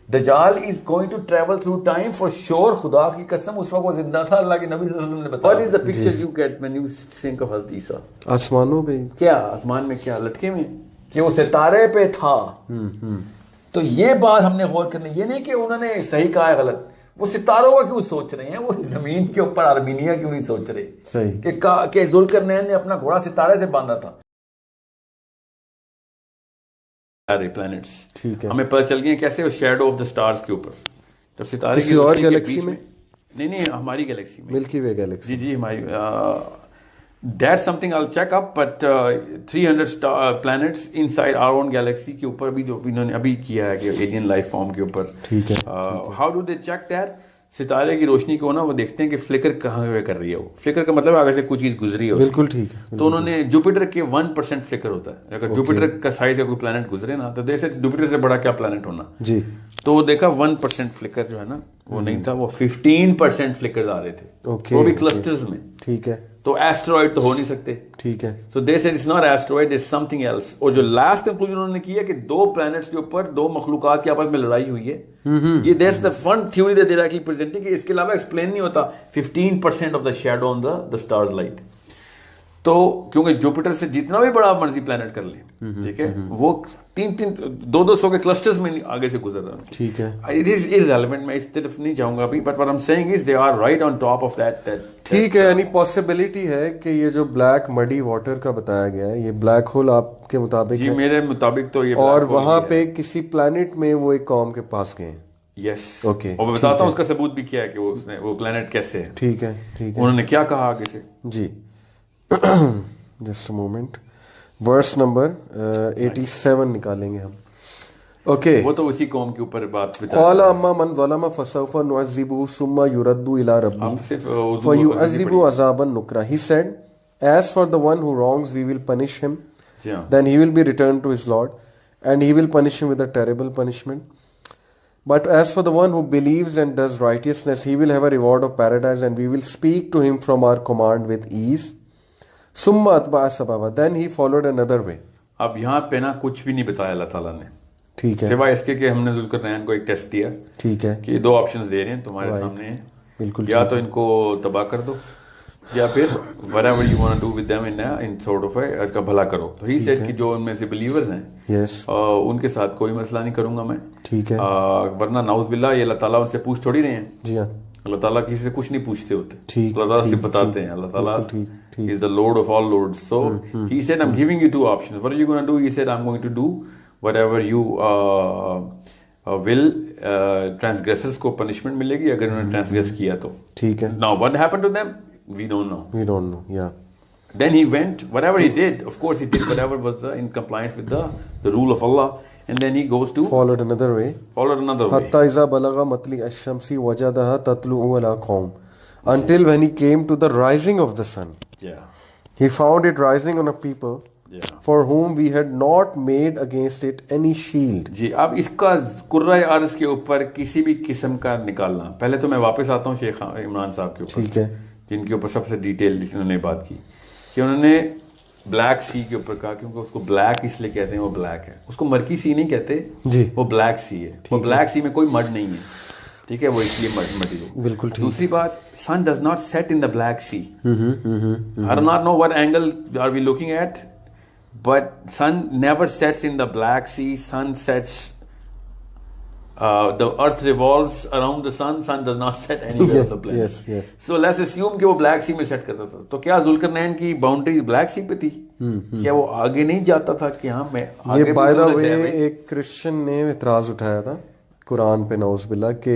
دجال is going to travel through time for sure. خدا کی قسم اس وقت وہ زندہ تھا, اللہ کے نبی صلی اللہ علیہ وسلم نے بتایا. What is the picture you get when you think of حضرت عیسیٰ؟ آسمانوں پہ کیا آسمان میں کیا لٹکے میں کہ وہ ستارے پہ تھا. تو یہ بات ہم نے غور کرنی, یہ نہیں کہ انہوں نے صحیح کہا ہے غلط. وہ ستاروں کا کیوں سوچ رہے ہیں, وہ زمین کے اوپر آرمینیا کیوں نہیں سوچ رہے صحیح کہ ذوالقرنین نے اپنا گھوڑا ستارے سے باندھا تھا. پلانٹس ٹھیک ہے, ہمیں پتہ چل گیا کیسے شیڈو آف دا سٹارز کے اوپر جب ستارے کسی اور گیلیکسی میں, نہیں ہماری گیلیکسی میں, ملکی وے گیلیکسی. جی ہماری that some thing I check up, but 300 plants inside our own galaxy کے اوپر بھی جو انہوں نے ابھی کیا ہے کہ ایلین لائف فارم کے اوپر. ٹھیک ہے, how do they check that? ستارے کی روشنی کو نا وہ دیکھتے ہیں کہ فلکر کہاں پہ کر رہی ہے. وہ فلکر کا مطلب آگے سے کوئی چیز گزری ہے. بالکل ٹھیک ہے. تو انہوں نے جوپیٹر کے 1% فلکر ہوتا ہے. اگر جوپیٹر کا سائز کا کوئی پلانٹ گزرے نا تو جیسے جوپیٹر سے بڑا کیا پلانٹ ہونا جی, تو وہ دیکھا 1% فلکر جو ہے نا وہ نہیں تھا, وہ 15% فلکر آ رہے تھے, وہ بھی کلسٹرز میں. ٹھیک ہے, تو ایسٹرائڈ تو ہو نہیں سکتے. ٹھیک ہے, so they said it's not asteroid, it's something else. اور جو لاسٹ کنکلوژن انہوں نے کیا کہ 2 پلانٹس کے اوپر 2 مخلوقات کی آپس میں لڑائی ہوئی ہے. یہ that's the fun theory that they actually presenting, کہ اس کے علاوہ ایکسپلین نہیں ہوتا 15% of the shadow on the stars light. تو کیونکہ جوپیٹر سے جتنا بھی بڑا مرضی پلانٹ کر لیں, ٹھیک ہے, وہ 200 کے کلسٹرز میں آگے سے گزر رہا ہے. ٹھیک ہے, اٹ از irrelevant, میں اس طرف نہیں جاؤں گا ابھی, but what I'm saying is they are right on top of that. ٹھیک ہے, یعنی پاسبلٹی ہے کہ یہ جو بلیک مڈی واٹر کا بتایا گیا ہے یہ بلیک ہول آپ کے مطابق جی میرے مطابق تو یہ, اور وہاں پہ کسی پلانٹ میں وہ ایک قوم کے پاس گئے. یس, اوکے, اور میں بتاتا ہوں اس کا ثبوت بھی کیا ہے کہ وہ پلانٹ کیسے ہے. ٹھیک ہے, ٹھیک ہے, انہوں نے کیا کہا آگے سے. جی just a moment, verse number 87 نکالیں گے ہم. اوکے, وہ تو اسی قوم کے اوپر بات بتا. قال اما من ظلم فسوف نعذبه ثم يرد الى ربه فيعذبه عذابا نكرا. He said, as for the one who wrongs we will punish him, then he will be returned to his Lord and he will punish him with a terrible punishment. But as for the one who believes and does righteousness, he will have a reward of paradise and we will speak to him from our command with ease. ثم اتبع سببا, then he followed another way. اب یہاں پہ نا کچھ بھی نہیں بتایا اللہ تعالیٰ نے, ٹھیک ہے, سوائے اس کے کہ ہم نے ذوالقرنین کو ایک ٹیسٹ دیا. ٹھیک ہے, کہ 2 آپشنز دے رہے ہیں تمہارے سامنے ہیں, بالکل, یا تو ان کو تباہ کر دو یا پھر whatever you want to do with them in sort of اس کا بھلا کرو. تو ہی سیڈ کہ جو ان میں سے بلیورز ہیں یس, ان کے ساتھ کوئی مسئلہ نہیں کروں گا میں. ٹھیک ہے, ورنہ نعوذ باللہ یہ اللہ تعالیٰ ان سے پوچھ تھوڑی رہے ہیں. جی ہاں, اللہ تعالیٰ کسی سے کچھ نہیں پوچھتے ہوتے, ٹھیک, اللہ تعالیٰ سے بتاتے ہیں. اللہ تعالیٰ is the Lord of all lords. So he said, I'm giving you 2 options. What are you going to do? He said, I'm going to do whatever you will. Transgressors کو punishment ملے گی اگر انہوں نے transgress کیا تو. ٹھیک ہے. Now what happened to them? We don't know. We don't know, yeah. Then he went, whatever he did, of course he did whatever was in compliance with the rule of Allah. And then he goes to followed another way. حتى إذا بلغ مطلع الشمس وجدها تطلع على قوم, until when he came to the rising of the sun. Yeah. He found it rising on a people for whom we had not made against it any shield. جی, اب اس کا کرۂ ارض کے اوپر کسی بھی قسم کا نکالنا. پہلے تو میں واپس آتا ہوں شیخ عمران صاحب کے اوپر, ٹھیک ہے, جن کے اوپر سب سے ڈیٹیل انہوں نے بات کی کہ انہوں نے بلیک سی کے اوپر کہا, کیونکہ اس کو بلیک اس لیے کہتے ہیں, وہ بلیک ہے, اس کو مرکی سی نہیں کہتے جی, وہ بلیک سی ہے. وہ بلیک سی میں کوئی مڈ نہیں ہے, ٹھیک ہے, وہ اس لیے مٹی ہو. بالکل ٹھیک. دوسری بات, sun does not set in the black sea. I do not know what angle are we looking at, but sun never sets in the black sea. Sun sets, the earth revolves around the sun. Sun does not set anywhere on the planet. Yes, yes. So let's assume کہ وہ black sea میں set کرتا تھا. تو کیا ذوالقرنین کی boundary black sea پہ تھی؟ کیا وہ آگے نہیں جاتا تھا کہ ہاں میں آگے؟ یہ بائی دا وے ایک کرسچن نے اعتراض اٹھایا تھا قرآن پہ نعوذ باللہ کہ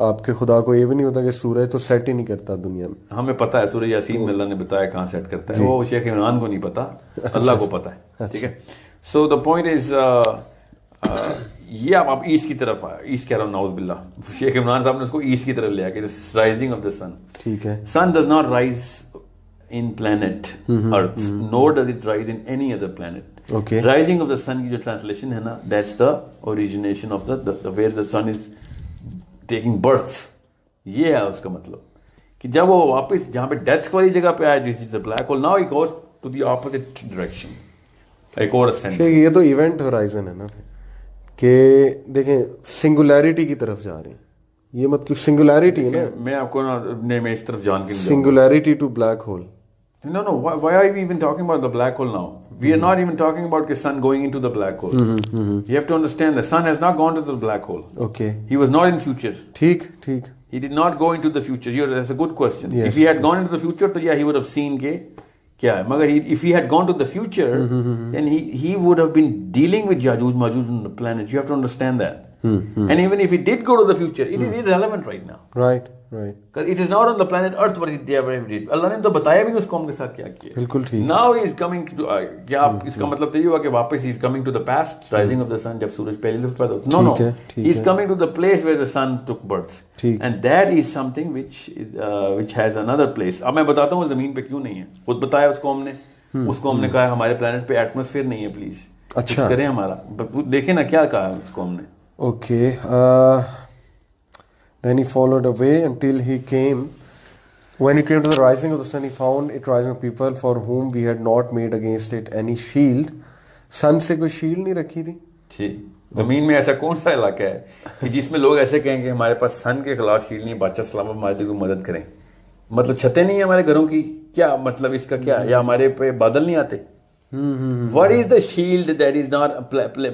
آپ کے خدا کو یہ بھی نہیں ہوتا کہ سورج تو سیٹ ہی نہیں کرتا دنیا میں. ہمیں پتا ہے سورج یاسین میں اللہ نے بتایا کہاں سیٹ کرتا ہے, وہ شیخ عمران کو نہیں پتا, اللہ کو پتا ہے, ٹھیک ہے. سو دا پوائنٹ از, یہ آپ ایسٹ کی طرف آیا, ایسٹ کہہ رہا ہوں نعوذ باللہ, شیخ عمران صاحب نے اس کو ایسٹ کی طرف لیا کہ رائزنگ آف دا سن. ٹھیک ہے, sun does not rise in planet Earth, nor does it rise in any other planet. Okay. Rising of the sun کی جو translation ہے نا, that's the origination of the where the sun is taking birth. یہ ہے اس کا مطلب کہ جب وہ واپس جہاں پہ ڈیتھ والی جگہ پہ آیا, this is the black hole, now it goes to the opposite direction. ایک اور ascent. یہ تو ایونٹ ہورائزن ہے نا, کہ دیکھیں سنگولیرٹی کی طرف جا رہے ہیں. یہ مت کیوں سنگولیرٹی ہے نا, میں آپ کو میں اس طرف جان کے singularity to black hole. No, why are we even talking about the black hole now? We are not even talking about the sun going into the black hole. You have to understand the sun has not gone to the black hole. Okay. He was not in future. ٹھیک. He did not go into the future. That's a good question. Yes. If he had gone into the future, then yeah, he would have seen kya hai. Magar if he had gone to the future, then he would have been dealing with Yajuj Majuj on the planet. You have to understand that. And even if he did go to the future, it is irrelevant right now. Right. Because it is not on the planet Earth what he ever did. Allah نے تو بتایا بھی اس قوم کے ساتھ کیا کیا. بالکل ٹھیک. Now he is coming to کیا اس کا مطلب تو یہ ہوا کہ واپس he is coming to the past, rising of the sun, جب سورج پہلی دفعہ پیدا ہوتا. No. He is coming to the place where the sun took birth. And that is something which has another place. اب میں بتاتا ہوں زمین پہ کیوں نہیں ہے. خود بتایا اس قوم نے. اس قوم نے کہا ہمارے پلانٹ پہ ایٹماسفیئر نہیں ہے, پلیز اچھا کریں ہمارا. دیکھیں نا کیا کہا اس قوم نے. Okay. Then he followed away until he came. When he came to the rising of the sun, he found it rising of people for whom we had not made against it any shield. Sun سے کوئی shield نہیں رکھی تھی. جی, زمین میں ایسا کون سا علاقہ ہے کہ جس میں لوگ ایسے کہیں کہ ہمارے پاس سن کے خلاف شیلڈ نہیں, بادشاہ سلام ہماری کوئی مدد کریں. مطلب چھتیں نہیں ہیں ہمارے گھروں کی, کیا مطلب اس کا کیا, یا ہمارے پہ بادل نہیں آتے. What is the shield that is not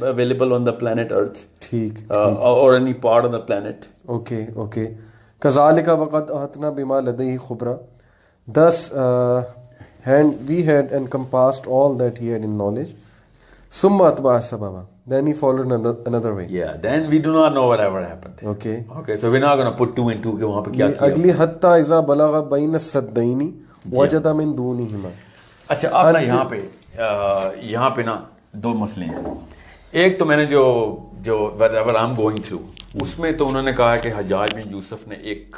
available on the planet Earth? ٹھیک. Or any part of the planet? Okay. كذلك وقد أحطنا بما لديه خبرا. Thus we had encompassed all that he had in knowledge. ثم أتبع سببا. Then he followed another way. Yeah, then we do not know whatever happened. Okay, so we're not going to put two and two کہ وہاں پہ کیا کیا. اگلی حتى إذا بلغ بين السدين وجد من دونهما. اچھا آپ نا یہاں پہ نا دو مسئلے ہیں. ایک تو میں نے جو whatever I'm going through اس میں تو انہوں نے کہا کہ حجاج بن یوسف نے ایک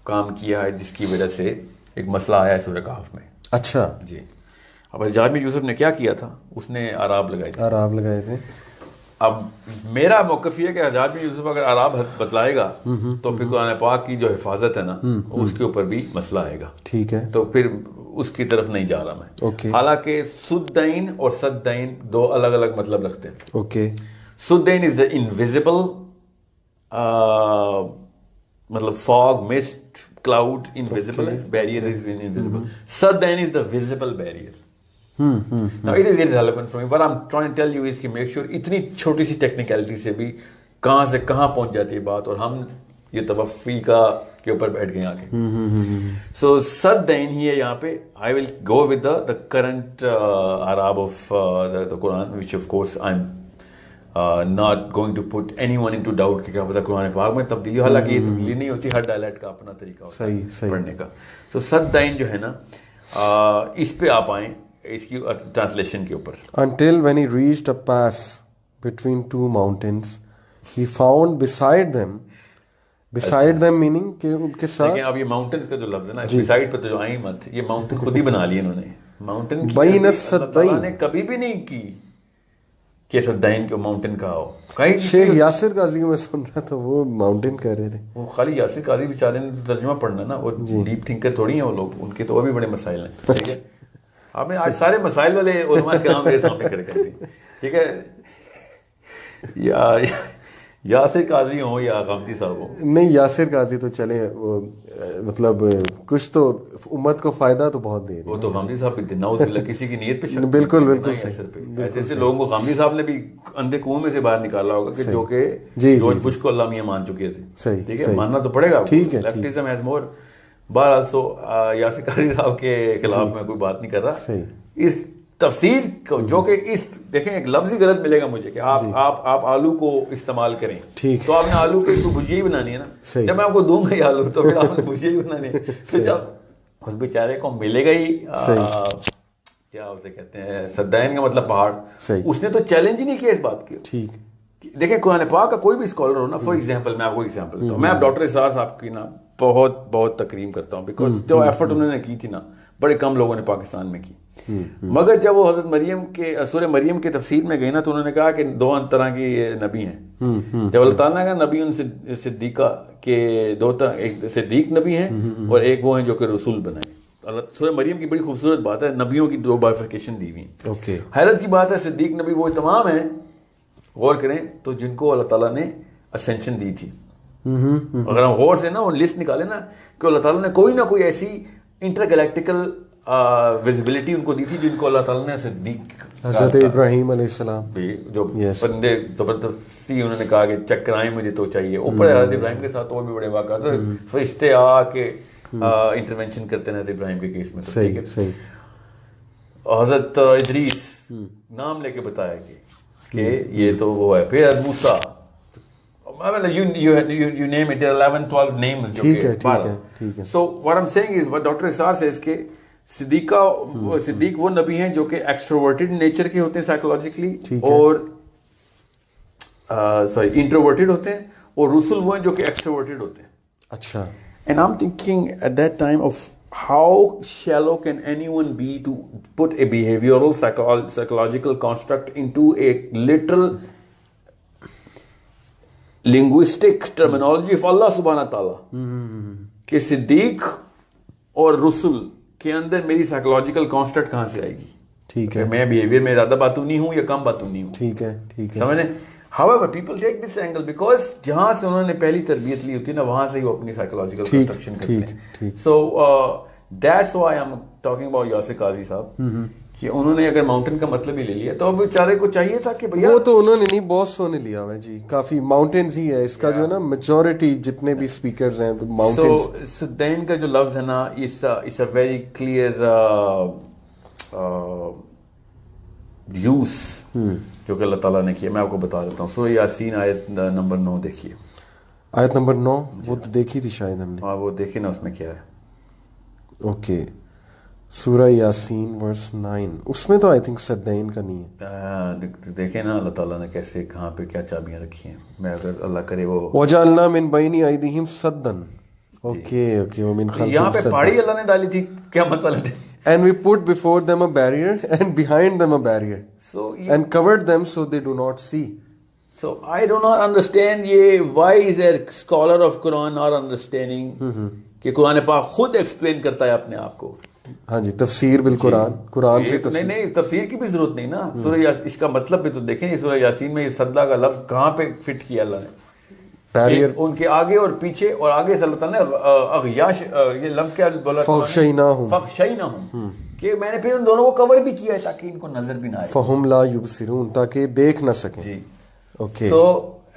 کام کیا ہے جس کی وجہ سے ایک مسئلہ آیا ہے سورہ کہف میں. اچھا جی. اب حجاج بن یوسف نے کیا کیا تھا, اس نے آراب لگائے تھے. اب میرا موقف یہ ہے کہ حجاج بن یوسف اگر آراب بتلائے گا تو پھر قرآن پاک کی جو حفاظت ہے نا اس کے اوپر بھی مسئلہ آئے گا. ٹھیک ہے, تو پھر اس کی طرف نہیں جا رہا میں. حالانکہ سدین اور سدین دو الگ الگ مطلب رکھتے ہیں. سدین از دا انویزیبل, مطلب فاگ, مسٹ, کلاؤڈ انویزیبل ہے, بیریئر از انویزیبل. سدین is the visible barrier. Now it is irrelevant for me. What I'm trying to tell you is کہ make sure اتنی چھوٹی سی ٹیکنیکلٹی سے بھی کہاں سے کہاں پہنچ جاتی ہے بات, اور ہم یہ توفی کا کے اوپر بیٹھ گئے آگے. So Saddain ہی ہے یہاں پہ. I will go with the current Arab of the Quran, which of course I'm not going to put anyone into doubt کہ کیا پتہ قرآن پاک میں تبدیلی, حالانکہ یہ تبدیلی نہیں ہوتی, ہر ڈائلیکٹ کا اپنا طریقہ ہوتا ہے پڑھنے کا. So Saddain جو ہے نا اس پہ آپ آئیں اس کی ٹرانسلیشن کے اوپر. Until when he reached a pass between two mountains, he found beside them meaning کہ ان کے ساتھ. لیکن اب یہ ماؤنٹنز کا جو لفظ ہے نا, beside پہ تو جو آئی مت, یہ ماؤنٹن خود ہی بنا لیے انہوں نے. ماؤنٹن بین السدین نے کبھی بھی نہیں کی کہ سدین کو ماؤنٹن کہا ہو. شیخ یاسر قاضی میں سن رہا تھا وہ ماؤنٹن کہہ رہے تھے. وہ خالی یاسر قاضی بیچارے نے ترجمہ پڑھنا نا, وہ ڈیپ تھنکر تھوڑی ہیں وہ لوگ, ان کے تو اور بھی بڑے مسائل ہیں. ٹھیک ہے, آپ نے آج سارے مسائل والے علماء کرام میرے سامنے کھڑے کر دیے. ٹھیک ہے, یاسر قاضی ہوں یا غامدی صاحب ہوں. نہیں, یاسر قاضی تو چلے, وہ مطلب کچھ تو امت کو فائدہ تو بہت دے. وہ تو غامدی صاحب بھی نعوذ باللہ کسی کی نیت پہ بالکل ایسے لوگوں کو غامدی صاحب نے بھی اندھے کنویں میں سے باہر نکالا ہوگا کہ جو کہ جارج بش کو اللہ میاں مان چکے تھے. ٹھیک ہے, ماننا تو پڑے گا. لیفٹزم ہیز مور. بہرحال سو یاسر قاضی صاحب کے خلاف میں کوئی بات نہیں کر رہا. اس تفسیر کو جو کہ اس دیکھیں ایک لفظ ہی غلط ملے گا مجھے کہ آپ آلو کو استعمال کریں, تو آپ نے آلو کی تو بھجیا ہی بنانی ہے نا. جب میں آپ کو دوں گا یہ آلو تو پھر آپ نے بھجیا ہی بنانی ہے. تو جب اس بیچارے کو ملے گا ہی کیا اسے کہتے ہیں سدین کا مطلب پہاڑ, اس نے تو چیلنج ہی نہیں کیا اس بات کی. ٹھیک, دیکھیں قرآن پاک کا کوئی بھی اسکالر ہو نا, فار ایگزامپل میں آپ کو ایگزامپل دیتا ہوں. میں ڈاکٹر اسرار صاحب کی نا بہت تکریم کرتا ہوں, بیکاز جو ایفرٹ انہوں نے کی تھی نا بڑے کم لوگوں نے پاکستان میں کی. مگر جب وہ حضرت مریم کے سورہ مریم کے تفسیر میں گئی نا تو انہوں نے کہا کہ دو طرح کی نبی ہیں. جب اللہ تعالیٰ نے کہا نبی ان صدیقہ کے دو طرح, ایک صدیق نبی ہیں اور ایک وہ ہیں جو کہ رسول بنائے. سورہ مریم کی بڑی خوبصورت بات ہے, نبیوں کی دو بائفرکیشن دی ہوئی ہیں. حیرت کی بات ہے, صدیق نبی وہ تمام ہیں غور کریں تو جن کو اللہ تعالیٰ نے اسینشن دی تھی. اگر ہم غور سے نا وہ لسٹ نکالیں نا کہ اللہ تعالیٰ نے کوئی نہ کوئی ایسی انٹر گلیکٹیکل ویزیبلٹی ان کو دی تھی جن کو اللہ تعالیٰ نے صدیق حضرت ابراہیم علیہ السلام جو بندے زبردستی انہوں نے کہا کہ چیک کرائیں مجھے تو چاہیے. اوپر حضرت ابراہیم کے ساتھ اور بھی بڑے واقعات فرشتے آ کے انٹروینشن کرتے ہیں حضرت ابراہیم کے کیس میں. صحیح. حضرت ادریس نام لے کے بتایا کہ یہ تو وہ ہے. پھر موسیٰ you name it, there are 11-12 names. ٹھیک ہے. So what I'm saying is, what Dr. Isar says کہ صدیق وہ نبی ہیں جو کہ ایکسٹروورٹڈ نیچر کے ہوتے ہیں سائیکولوجیکلی, اور انٹروورٹڈ ہوتے ہیں, اور رسول وہ ہیں جو کہ ایکسٹروورٹڈ ہوتے ہیں. اچھا. And I'm thinking at that time of how shallow can anyone be to put a behavioral psychological construct into a literal linguistic terminology of Allah subhanahu wa ta'ala کہ صدیق اور رسول کے اندر میری سائیکولوجیکل کانسٹرکٹ کہاں سے آئے گی. ٹھیک ہے. میں بیہیویئر میں زیادہ باتونی ہوں یا کم باتونی ہوں. ٹھیک ہے. سمجھنے. however people take this angle because جہاں سے انہوں نے پہلی تربیت لی ہوتی ہے نا وہاں سے ہی وہ اپنی سائیکولوجیکل کنسٹرکشن کرتے ہیں. so that's why I'm talking about Yasir قاضی صاحب کہ انہوں نے اگر ماؤنٹین کا مطلب ہی لے لیا تو اب بیچارے کو چاہیے تھا کہ بھیا وہ تو انہوں نے نہیں, بہت سو نے لیا ہوا ہے جی. کافی ماؤنٹینز ہی ہے اس کا جو ہے نا میجورٹی جتنے بھی اسپیکرز ہیں ماؤنٹینز. سو دین کا جو لفظ ہے نا it's a very clear use جو کہ اللہ تعالیٰ نے کیا. میں آپ کو بتا دیتا ہوں. سورہ یاسین آیت نمبر 9 دیکھیے. آیت نمبر 9 وہ تو دیکھی تھی شاید ہم نے. ہاں وہ دیکھیں نا اس میں کیا ہے. اوکے. سورہ یاسین ورس 9 اس میں تو آئی تھنک صدین کا نہیں ہے. دیکھیں نا اللہ تعالیٰ نے کیسے کہاں پہ کیا چابیاں رکھی ہیں. میں اگر اللہ کرے وہ وَجَعَلْنَا مِن بَيْنِ أَيْدِيهِمْ سَدًّا. اوکے وَمِن خَلْفِهِمْ. یہاں پہ پہاڑی اللہ نے ڈالی تھی قیامت والے دن. And we put before them a barrier and behind them a barrier. And covered them so they do not see. So I do not understand why is a scholar of Quran not understanding کہ قرآن پاک خود explain کرتا ہے اپنے آپ کو. ہاں جی تفسیر بالقرآن قرآن سے تفسیر. نہیں تفسیر کی بھی ضرورت نہیں نا. سورہ اس کا مطلب بھی تو دیکھیں سورہ یاسین میں یہ صدہ کا لفظ کہاں پہ فٹ کیا اللہ نے. بیریئر ان کے آگے اور پیچھے, اور آگے سے اللہ تعالیٰ نے اغیاش یہ لفظ کیا بولا فَخْشَيْنَاهُمْ کہ میں نے پھر ان دونوں کو کور بھی کیا ہے تاکہ ان کو نظر بھی نہ آئے. فَهُمْ لَا يُبْصِرُونَ تاکہ دیکھ نہ سکیں. جی اوکے. تو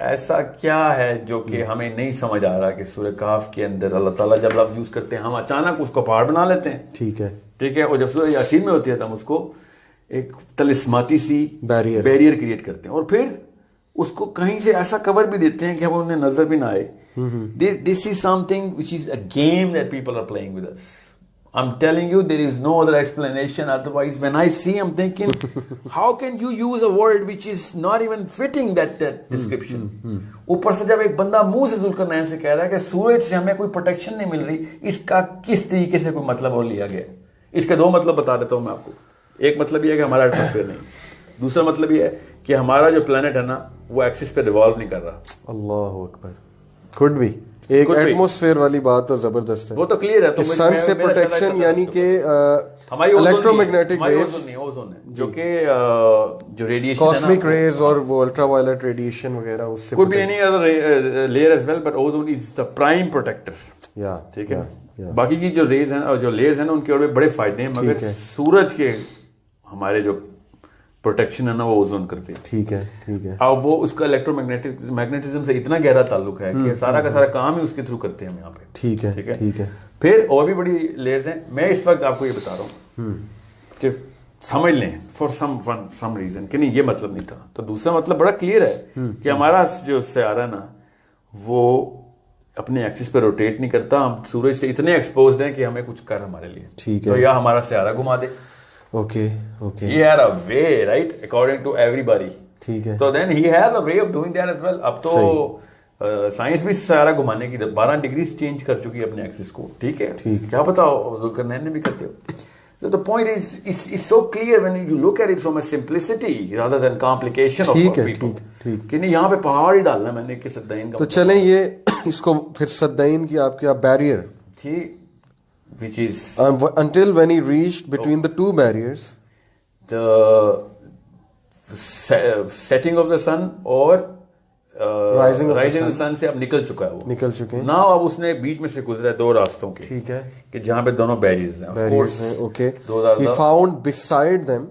ایسا کیا ہے جو کہ ہمیں نہیں سمجھ آ رہا کہ سورہ کہف کے اندر اللہ تعالیٰ جب لفظ یوز کرتے ہیں ہم اچانک اس کو پہاڑ بنا لیتے ہیں. ٹھیک ہے. اور جب سورہ یاسین میں ہوتی ہے تو ہم اس کو ایک طلسماتی سی بیریئر کریٹ کرتے ہیں اور پھر اس کو کہیں سے ایسا کور بھی دیتے ہیں کہ اب انہیں نظر بھی نہ آئے. This is something which is a game that people are playing with us. I'm telling you there is no other explanation. Otherwise when I see I'm thinking how can you use a word which is not even fitting that description. اوپر سے جب ایک بندہ منہ سے ذوالقرنین سے کہہ رہا ہے کہ سورج سے ہمیں کوئی پروٹیکشن نہیں مل رہی, اس کا کس طریقے سے کوئی مطلب اور لیا گیا. اس کے 2 مطلب بتا دیتا ہوں میں آپ کو. ایک مطلب یہ ہے کہ ہمارا ایٹماسفیئر نہیں. دوسرا مطلب یہ ہے کہ ہمارا جو پلانٹ ہے نا وہ ایکسس پہ ریوالو نہیں کر رہا. اللہ اکبر. could be ایک ایٹماسفیئر والی بات تو زبردست ہے. وہ تو کلیئر ہے. تو سن سے پروٹیکشن یعنی کہ الیکٹرو میگنیٹک ویوز جو کہ جو ریڈیشن کاسمک ریز اور وہ الٹرا وائلٹ ریڈیشن وغیرہ اس سے could be any other layer as well but ozone is the prime protector. ٹھیک ہے. باقی کی جو ریز ہیں اور جو لیئرز ہیں نا ان کے اور بھی بڑے فائدے ہیں مگر سورج کے ہمارے جو پروٹیکشن ہے نا وہ اوزون کرتے ہیں. ٹھیک ہے. اب وہ اس کا الیکٹرو میگنیٹزم سے اتنا گہرا تعلق ہے کہ سارا کا سارا کام ہی اس کے تھرو کرتے ہیں ہم یہاں پہ. ٹھیک ہے. پھر اور بھی بڑی لیئرز ہیں. میں اس وقت آپ کو یہ بتا رہا ہوں کہ سمجھ لیں فار سم ریزن کہ نہیں یہ مطلب نہیں تھا. تو دوسرا مطلب بڑا کلیئر ہے کہ ہمارا جو سیارہ ہے نا وہ اپنے ایکسس پہ روٹیٹ نہیں کرتا. ہم سورج سے اتنے ایکسپوزڈ ہیں کہ ہمیں کچھ کر ہمارے لیے. ٹھیک ہے. تو یا ہمارا سیارہ گھما دے. Okay. He had a way, right, according to everybody. ٹھیک ہے. So then he had a way of doing that as well. اب تو سائنس بھی سارا گھمانے کی 12 ڈگریز چینج کر چکی ہے اپنے ایکسس کو. ٹھیک ہے. کیا پتا ذوالقرنین نے بھی کرتے ہو. So the point is, it's so clear when you look at it from a simplicity rather than complication of people. کہ نہیں یہاں پہ پہاڑ ہی ڈالنا میں نے کہ صدین کا. تو چلیں یہ اس کو پھر صدین کی آپ کیا بیریئر جی which is until when he reached between the two barriers setting of the sun اور رائزنگ سن سے اب نکل چکا ہے, وہ نکل چکے ہیں. نا اب اس نے بیچ میں سے گزرا ہے 2 راستوں کے, ٹھیک ہے, کہ جہاں پہ دونوں بیریئرز ہیں. Okay. He found beside them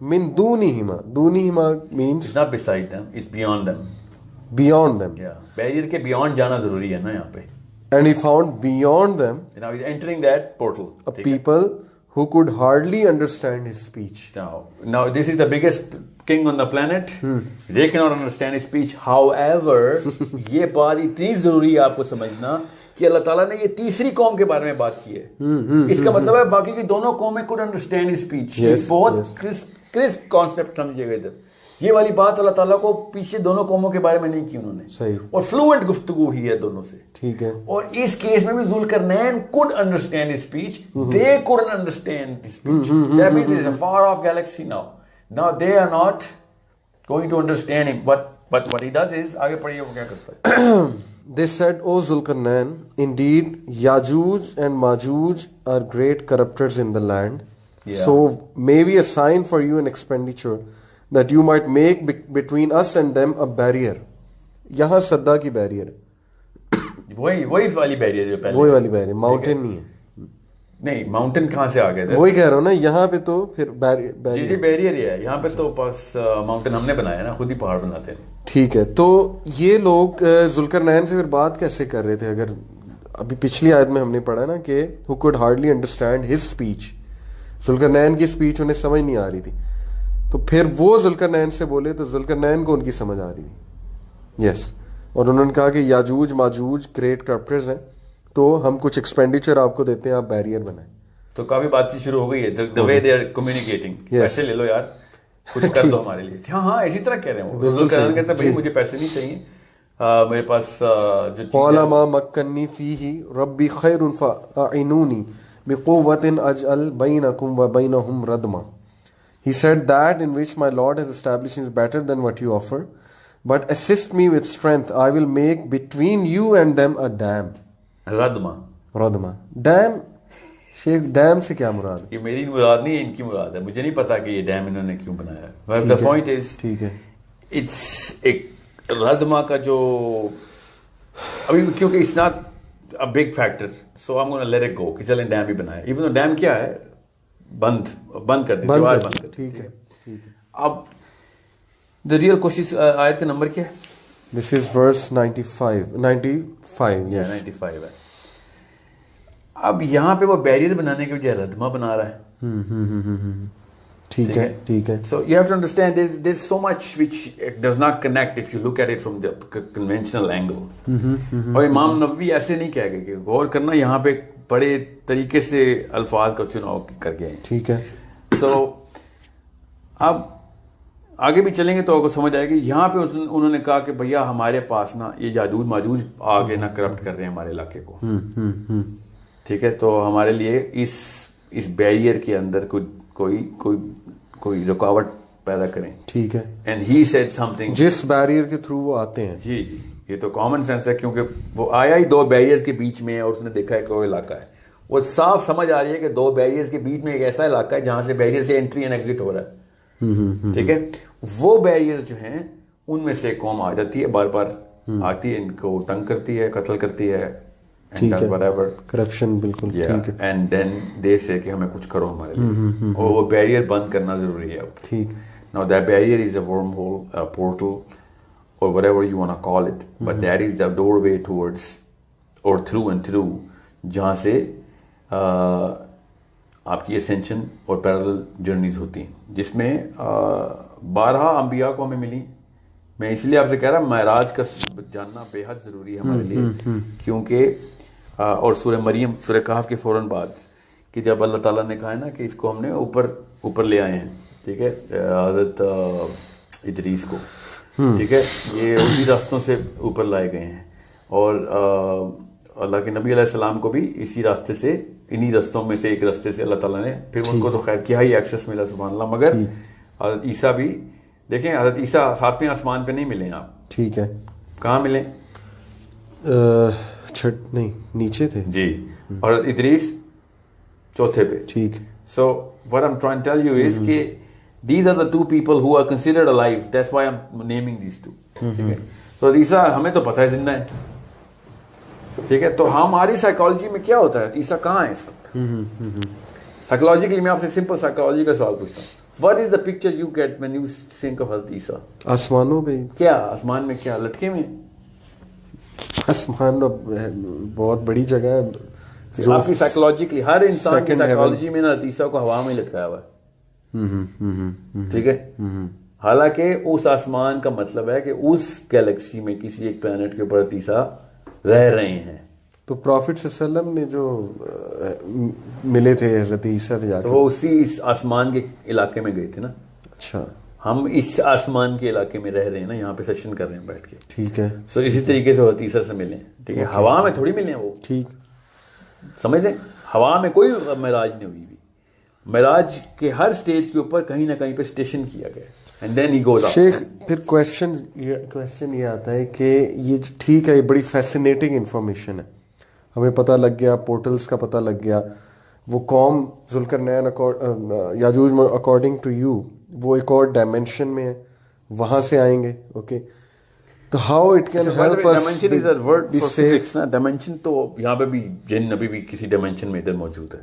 min dunihima means not beside them, it's beyond them. Beyond them. Barrier کے بیونڈ جانا ضروری ہے نا یہاں پہ. And he found beyond them now he's entering that portal, a people who could hardly understand his speech. Now this is the biggest king on the planet. They cannot understand his speech. However, یہ بات اتنی ضروری ہے آپ کو سمجھنا کہ اللہ تعالیٰ نے یہ تیسری قوم کے بارے میں بات کی ہے. اس کا مطلب ہے باقی کی دونوں قومیں could understand his speech. بہت crisp concept سمجھے گئے ادھر. یہ والی بات اللہ تعالیٰ کو پیچھے دونوں قوموں کے بارے میں نہیں کی انہوں نے. صحیح. اور فلوئنٹ گفتگو ہی ہے دونوں سے. ٹھیک ہے. اور اس کیس میں بھی Zulqarnain could understand his speech. They couldn't understand his speech. That means it's a far off galaxy now. Now they are not going to understand him. But what he does is, آگے پڑھئے وہ کیا کرتا ہے. They said, O Zulkarnain, indeed Yajuj and Majuj are great corruptors in the land. So maybe a sign for you an expenditure that you might make between us and them a barrier. یہاں صدا کی barrier, وہی والی barrier جو پہلے, وہی والی barrier, mountain نہیں ہے. نہیں, ماؤنٹین کہاں سے آ گئے تھے, وہی کہہ رہا ہوں نا, یہاں پہ تو پھر جی بیریئر ہی ہے. یہاں پہ تو بس ماؤنٹین ہم نے بنایا نا, خود ہی پہاڑ بناتے ہیں. ٹھیک ہے. تو یہ لوگ ذوالقرنین سے پھر بات کیسے کر رہے تھے؟ اگر ابھی پچھلی آیت میں ہم نے پڑھا نا کہ who could hardly understand his speech, Zulqarnain کی اسپیچ انہیں سمجھ نہیں آ رہی تھی, تو پھر وہ ذوالقرنین سے بولے تو ذوالقرنین کو ان کی سمجھ آ رہی تھی. یس. اور انہوں نے کہا کہ یاجوج ماجوج گریٹ کرپٹرز ہیں, تو ہم کچھ ایکسپینڈیچر آپ کو دیتے ہیں, آپ بیریئر بنائیں. تو کافی بات چیت شروع ہو گئی ہے. the way they are communicating, پیسے لے لو یار, کچھ کر دو ہمارے لیے. ہاں اسی طرح کہہ رہے ہیں وہ. ذوالقرنین کہتے ہیں بھائی مجھے پیسے نہیں چاہیے, میرے پاس جو قال ما مکنی فیہ ربی خیر فاعینونی بقوۃ اجعل بینکم وبینہم ردما. He said, that in which my Lord has established is better than what you offer, but assist me with strength. I will make between you and them a dam. ردما. ڈیم, شیخ ڈیم سے کیا مراد ہے؟ یہ میری مراد نہیں ہے, ان کی مراد ہے. مجھے نہیں پتا کہ یہ ڈیم انہوں نے کیوں بنایا ہے. The point is, ٹھیک ہے, it's ایک ردما کا جو ابھی کیونکہ it's not a big factor, so I'm going to let it go کہ چلیں ڈیم ہی بنایا. even though ڈیم کیا ہے, بند کر دی, دیوار بند کر دی. ٹھیک ہے. اب the real question, آیت کا نمبر کیا ہے؟ This is verse 95. Yes. 95 ہے. اب یہاں پہ وہ بیریئر بنانے کے بجائے ردما بنا رہا ہے. ٹھیک ہے, ٹھیک ہے. So you have to understand there's so much which does not connect if you look at it from the conventional angle. اور امام نووی ایسے نہیں کہہ گئے کہ غور کرنا, یہاں پہ بڑے طریقے سے الفاظ کا چناؤ کر گئے ہیں. ٹھیک ہے. تو اب آگے بھی چلیں گے تو آپ کو سمجھ آئے گی. یہاں پہ انہوں نے کہا کہ بھیا ہمارے پاس نا یہ یاجوج ماجوج آگے نہ کرپٹ کر رہے ہیں ہمارے علاقے کو. ٹھیک ہے, تو ہمارے لیے اس بیریئر کے اندر کوئی رکاوٹ پیدا کریں. ٹھیک ہے. And he said some thing, جس بیریئر کے تھرو وہ آتے ہیں. جی یہ تو کامن سینس ہے, کیونکہ وہ آیا ہی 2 بیریئرز کے بیچ میں اور اس نے دیکھا ہے کہ وہ علاقہ ہے. وہ صاف سمجھ آ رہی ہے کہ 2 بیریئرز کے بیچ میں ایک ایسا علاقہ ہے جہاں سے بیریئر سے انٹری اینڈ ایگزٹ ہو رہا ہے. ٹھیک ہے. وہ بیریئرز جو ہیں ان میں سے قوم آ جاتی ہے, بار بار آتی ہے, ان کو تنگ کرتی ہے, قتل کرتی ہے, کرپشن. بالکل. اینڈ دین دے سے کہ ہمیں کچھ کرو ہمارے لیے, اور وہ بیریئر بند کرنا ضروری ہے. ٹھیک. Now that barrier is a wormhole, a portal, or whatever you want to call it, but that is the doorway towards or through and through جہاں سے آپ کی اسینشن اور پیرالل جرنیز ہوتی ہیں, جس میں 12 انبیاء کو ہمیں ملی. میں اس لیے آپ سے کہہ رہا ہوں معراج کا جاننا بے حد ضروری ہے ہمارے لیے, کیونکہ اور سورہ مریم, سورہ کہف کے فوراً بعد کہ جب اللہ تعالیٰ نے کہا ہے نا کہ اس کو ہم نے اوپر لے آئے ہیں. ٹھیک ہے, حضرت ادریس کو. ٹھیک ہے, یہ اسی راستوں سے اوپر لائے گئے ہیں, اور اللہ کے نبی علیہ السلام کو بھی اسی راستے سے, انہی رستوں میں سے ایک راستے سے اللہ تعالیٰ نے, پھر ان کو تو خیر کیا ہی ایکسس ملا سبحان اللہ. مگر حضرت عیسیٰ بھی دیکھیں, حضرت عیسیٰ 7ویں آسمان پہ نہیں ملے ہیں آپ. ٹھیک ہے. کہاں ملے؟ چھٹ نہیں, نیچے تھے. جی. اور ادریس 4تھے پہ. ٹھیک. So what I'm trying to tell you is کہ these are the two people who are considered alive, that's why I'm naming these two. ٹھیک ہے. تو عیسیٰ ہمیں تو پتہ ہے زندہ ہے, ٹھیک ہے, تو ہماری سائیکالوجی میں کیا ہوتا ہے, عیسیٰ کہاں ہے اس وقت. سائیکالوجیکلی میں آپ سے سمپل سائیکالوجی کا سوال پوچھتا ہوں, what is the picture you get when you think of Hazrat Isa? آسمانوں پہ کیا, آسمان میں کیا لٹکے ہوئے ہیں؟ آسمان بہت بڑی جگہ ہے. آپ کی سائیکالوجیکلی ہر انسان کی سائیکالوجی میں نا عیسیٰ کو ہوا میں لٹکایا ہوا ہے, ٹھیک ہے. حالانکہ اس آسمان کا مطلب ہے کہ اس گیلیکسی میں کسی ایک پلانٹ کے اوپر عیسیٰ رہ رہے ہیں. تو پروفٹ صلی اللہ علیہ وسلم نے جو ملے تھے حضرت عیسیٰ سے جا کے, وہ اسی اس آسمان کے علاقے میں گئے تھے نا. اچھا, ہم اس آسمان کے علاقے میں رہ رہے ہیں نا, یہاں پہ سیشن کر رہے ہیں بیٹھ کے, ٹھیک ہے. سو اسی طریقے سے حضرت عیسیٰ سے ملے ہیں, ٹھیک ہے. ہوا میں تھوڑی ملے ہیں وہ, ٹھیک سمجھ لیں. ہوا میں کوئی معراج نہیں ہوئی بھی. معراج کے ہر سٹیج کے اوپر کہیں نہ کہیں پہ اسٹیشن کیا گیا, and then he goes out. شیخ پھر کویشچن یہ آتا ہے کہ یہ ٹھیک ہے, یہ بڑی فیسینیٹنگ انفارمیشن ہے, ہمیں پتہ لگ گیا, پورٹلز کا پتہ لگ گیا, وہ قوم ذوالقرنین یاجوج میں اکارڈنگ ٹو یو وہ ایک اور ڈائمینشن میں ہے, وہاں سے آئیں گے. اوکے, تو how it can help us. Dimension تو یہاں پہ بھی جن ابھی بھی کسی ڈائمینشن میں ادھر موجود ہے.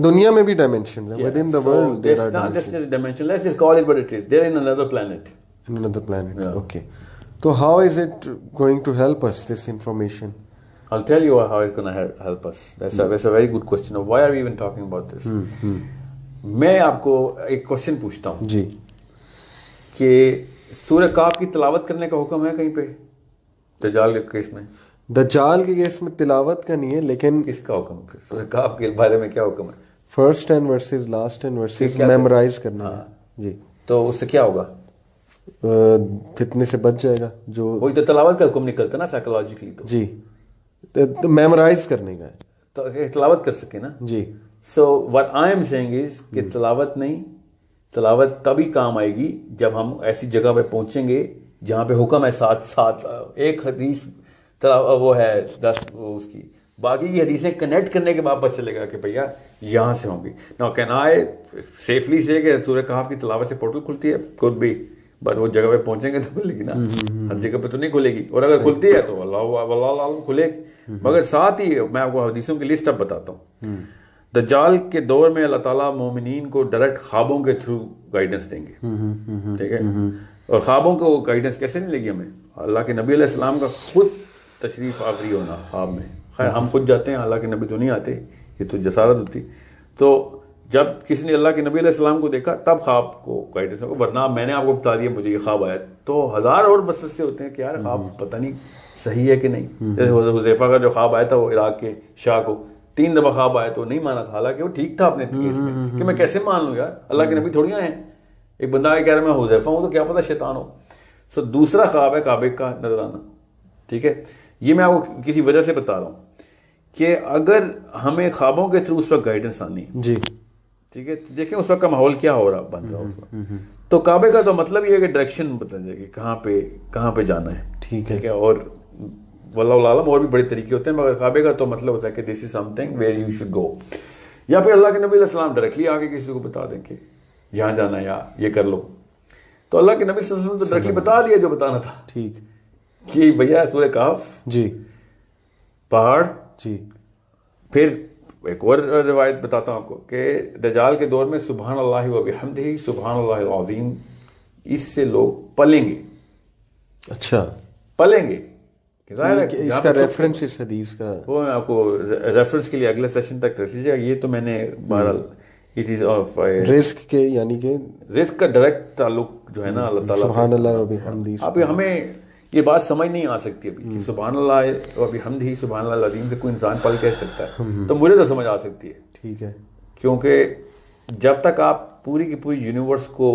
دنیا میں بھی ڈائمینشنز ہیں, within the world there are not just a dimension, let's just call it what it is. They're in another planet. In another planet, okay. So how is it going to help us, this information? I'll tell you how it's going to help us. That's a very good question. Why are we even talking about this? میں آپ کو ایک question پوچھتا ہوں جی, کہ سورہ کاف کی تلاوت کرنے کا حکم ہے کہیں پہ دجال کے کیس میں؟ دجال کے کیس میں تلاوت کا نہیں ہے, لیکن کس کا حکم ہے سورہ کاف کے بارے میں, کیا حکم ہے؟ First 10 verses last 10 verses memorise کرنا ہے جی. تو اس سے کیا ہوگا؟ فتنے سے بچ جائے گا. جو وہی تو تلاوت کا حکم نکلتا نا سائیکولوجیکلی, تو جی میمورائز کرنے کا ہے, تو تلاوت کر سکے نا جی. سو what I am saying is کہ تلاوت نہیں, تلاوت تبھی کام آئے گی جب ہم ایسی جگہ پہ پہنچیں گے جہاں پہ حکم ہے ساتھ ساتھ ایک حدیث وہ ہے 10 اس کی, باقی یہ حدیثیں کنیکٹ کرنے کے بعد پتہ چلے گا کہ بھیا یہاں سے ہوں گی. Now can I safely say کہ سورہ کہف کی تلاوت سے پورٹل کھلتی ہے؟ could be, بٹ وہ جگہ پہ پہنچیں گے تو کھلے گی نا, ہر جگہ پہ تو نہیں کھلے گی, اور اگر کھلتی ہے تو اللہ کھلے گی. مگر ساتھ ہی میں آپ کو حدیثوں کی لسٹ اب بتاتا ہوں. دجال کے دور میں اللہ تعالیٰ مومنین کو ڈائریکٹ خوابوں کے تھرو گائیڈنس دیں گے, ٹھیک ہے. اور خوابوں کو گائیڈنس کیسے نہیں لے گی ہمیں؟ اللہ کے نبی علیہ السلام کا خود تشریف آوری ہونا خواب میں. خیر ہم خود جاتے ہیں, اللہ کے نبی تو نہیں آتے, یہ تو جسارت ہوتی. تو جب کسی نے اللہ کے نبی علیہ السلام کو دیکھا تب خواب کو گائیڈنس ہو, ورنہ میں نے آپ کو بتا دیا مجھے یہ خواب آیا. تو ہزار اور وسوسے ہوتے ہیں کہ یار خواب پتہ نہیں صحیح ہے کہ نہیں. جیسے حذیفہ کا جو خواب آیا تھا وہ عراق کے شاہ کو 3 دفعہ خواب آیا تو نہیں مانا تھا, حالانکہ وہ ٹھیک تھا اپنے کیس میں کہ میں کیسے مان لوں یار, اللہ کے نبی تھوڑی آئے ہیں. ایک بندہ آگے کہہ رہا ہے میں حذیفہ ہوں, تو کیا پتا شیطان ہو. سو دوسرا خواب ہے کعبے کا نظر آنا, ٹھیک ہے. یہ میں آپ کو کسی وجہ سے بتا رہا ہوں کہ اگر ہمیں خوابوں کے تھرو اس وقت گائیڈنس آنی ہے جی, ٹھیک ہے, دیکھیں اس وقت کا ماحول کیا ہو رہا بن رہا اس وقت. تو کعبے کا تو مطلب یہ ہے کہ ڈائریکشن بتا جائے کہ کہاں پہ جانا ہے, ٹھیک ہے. اور واللہ عالم اور بھی بڑے طریقے ہوتے ہیں, مگر کعبے کا تو مطلب ہوتا ہے کہ this is something where you should go. یا پھر اللہ کے نبی علیہ السلام ڈائریکٹلی آ کے کسی کو بتا دیں کہ یہاں جانا ہے یا یہ کر لو. تو اللہ کے نبی صلی اللہ علیہ وسلم تو ڈائریکٹلی بتا دیا جو بتانا تھا, ٹھیک, کہ بھیا سورہ کہف جی, پہاڑ جی. پھر ایک اور روایت بتاتا ہوں آپ کو کہ دجال کے دور میں سبحان اللہ و بحمدہ سبحان اللہ العظیم, اس سے لوگ پلیں گے. اچھا, پلیں گے. اس کا ریفرنس اس حدیث کا وہ میں آپ کو ریفرنس کے لیے اگلے سیشن تک رکھ لیجیے. یہ تو میں نے بہرحال اٹ از آف رزق کے, یعنی کہ رزق کا ڈائریکٹ تعلق جو ہے نا اللہ تعالیٰ سبحان اللہ و بحمدہ. اب ہمیں یہ بات سمجھ نہیں آ سکتی ابھی کہ سبحان اللہ و بحمدہ سبحان اللہ العظیم سے کوئی انسان پل کہہ سکتا ہے. تو مجھے تو سمجھ آ سکتی ہے, ٹھیک ہے, کیونکہ جب تک آپ پوری کی پوری یونیورس کو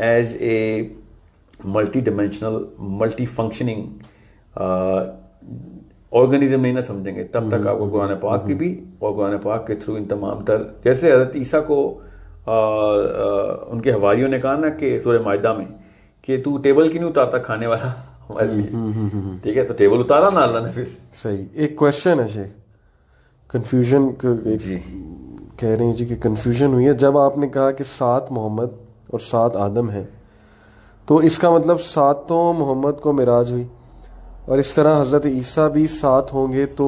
as a multi dimensional multi functioning organism نہیں نہ سمجھیں گے تب تک آپ کو قرآن پاک کی بھی اور قرآن پاک کے تھرو ان تمام تر, جیسے حضرت عیسیٰ کو ان کے حواریوں نے کہا نا کہ سورہ مائدہ میں کہ تو ٹیبل کی نہیں اتارتا کھانے والا ہمارے لیے, ٹھیک ہے, تو ٹیبل اتارا نا اللہ نے پھر. صحیح. ایک کوشچن ہے شیخ, کنفیوژن جی کہہ رہی ہیں جی کہ کنفیوژن ہوئی ہے جب آپ نے کہا کہ 7 محمد اور 7 آدم ہیں. تو اس کا مطلب 7 تو محمد کو معراج ہوئی, اور اس طرح حضرت عیسیٰ بھی 7 ہوں گے. تو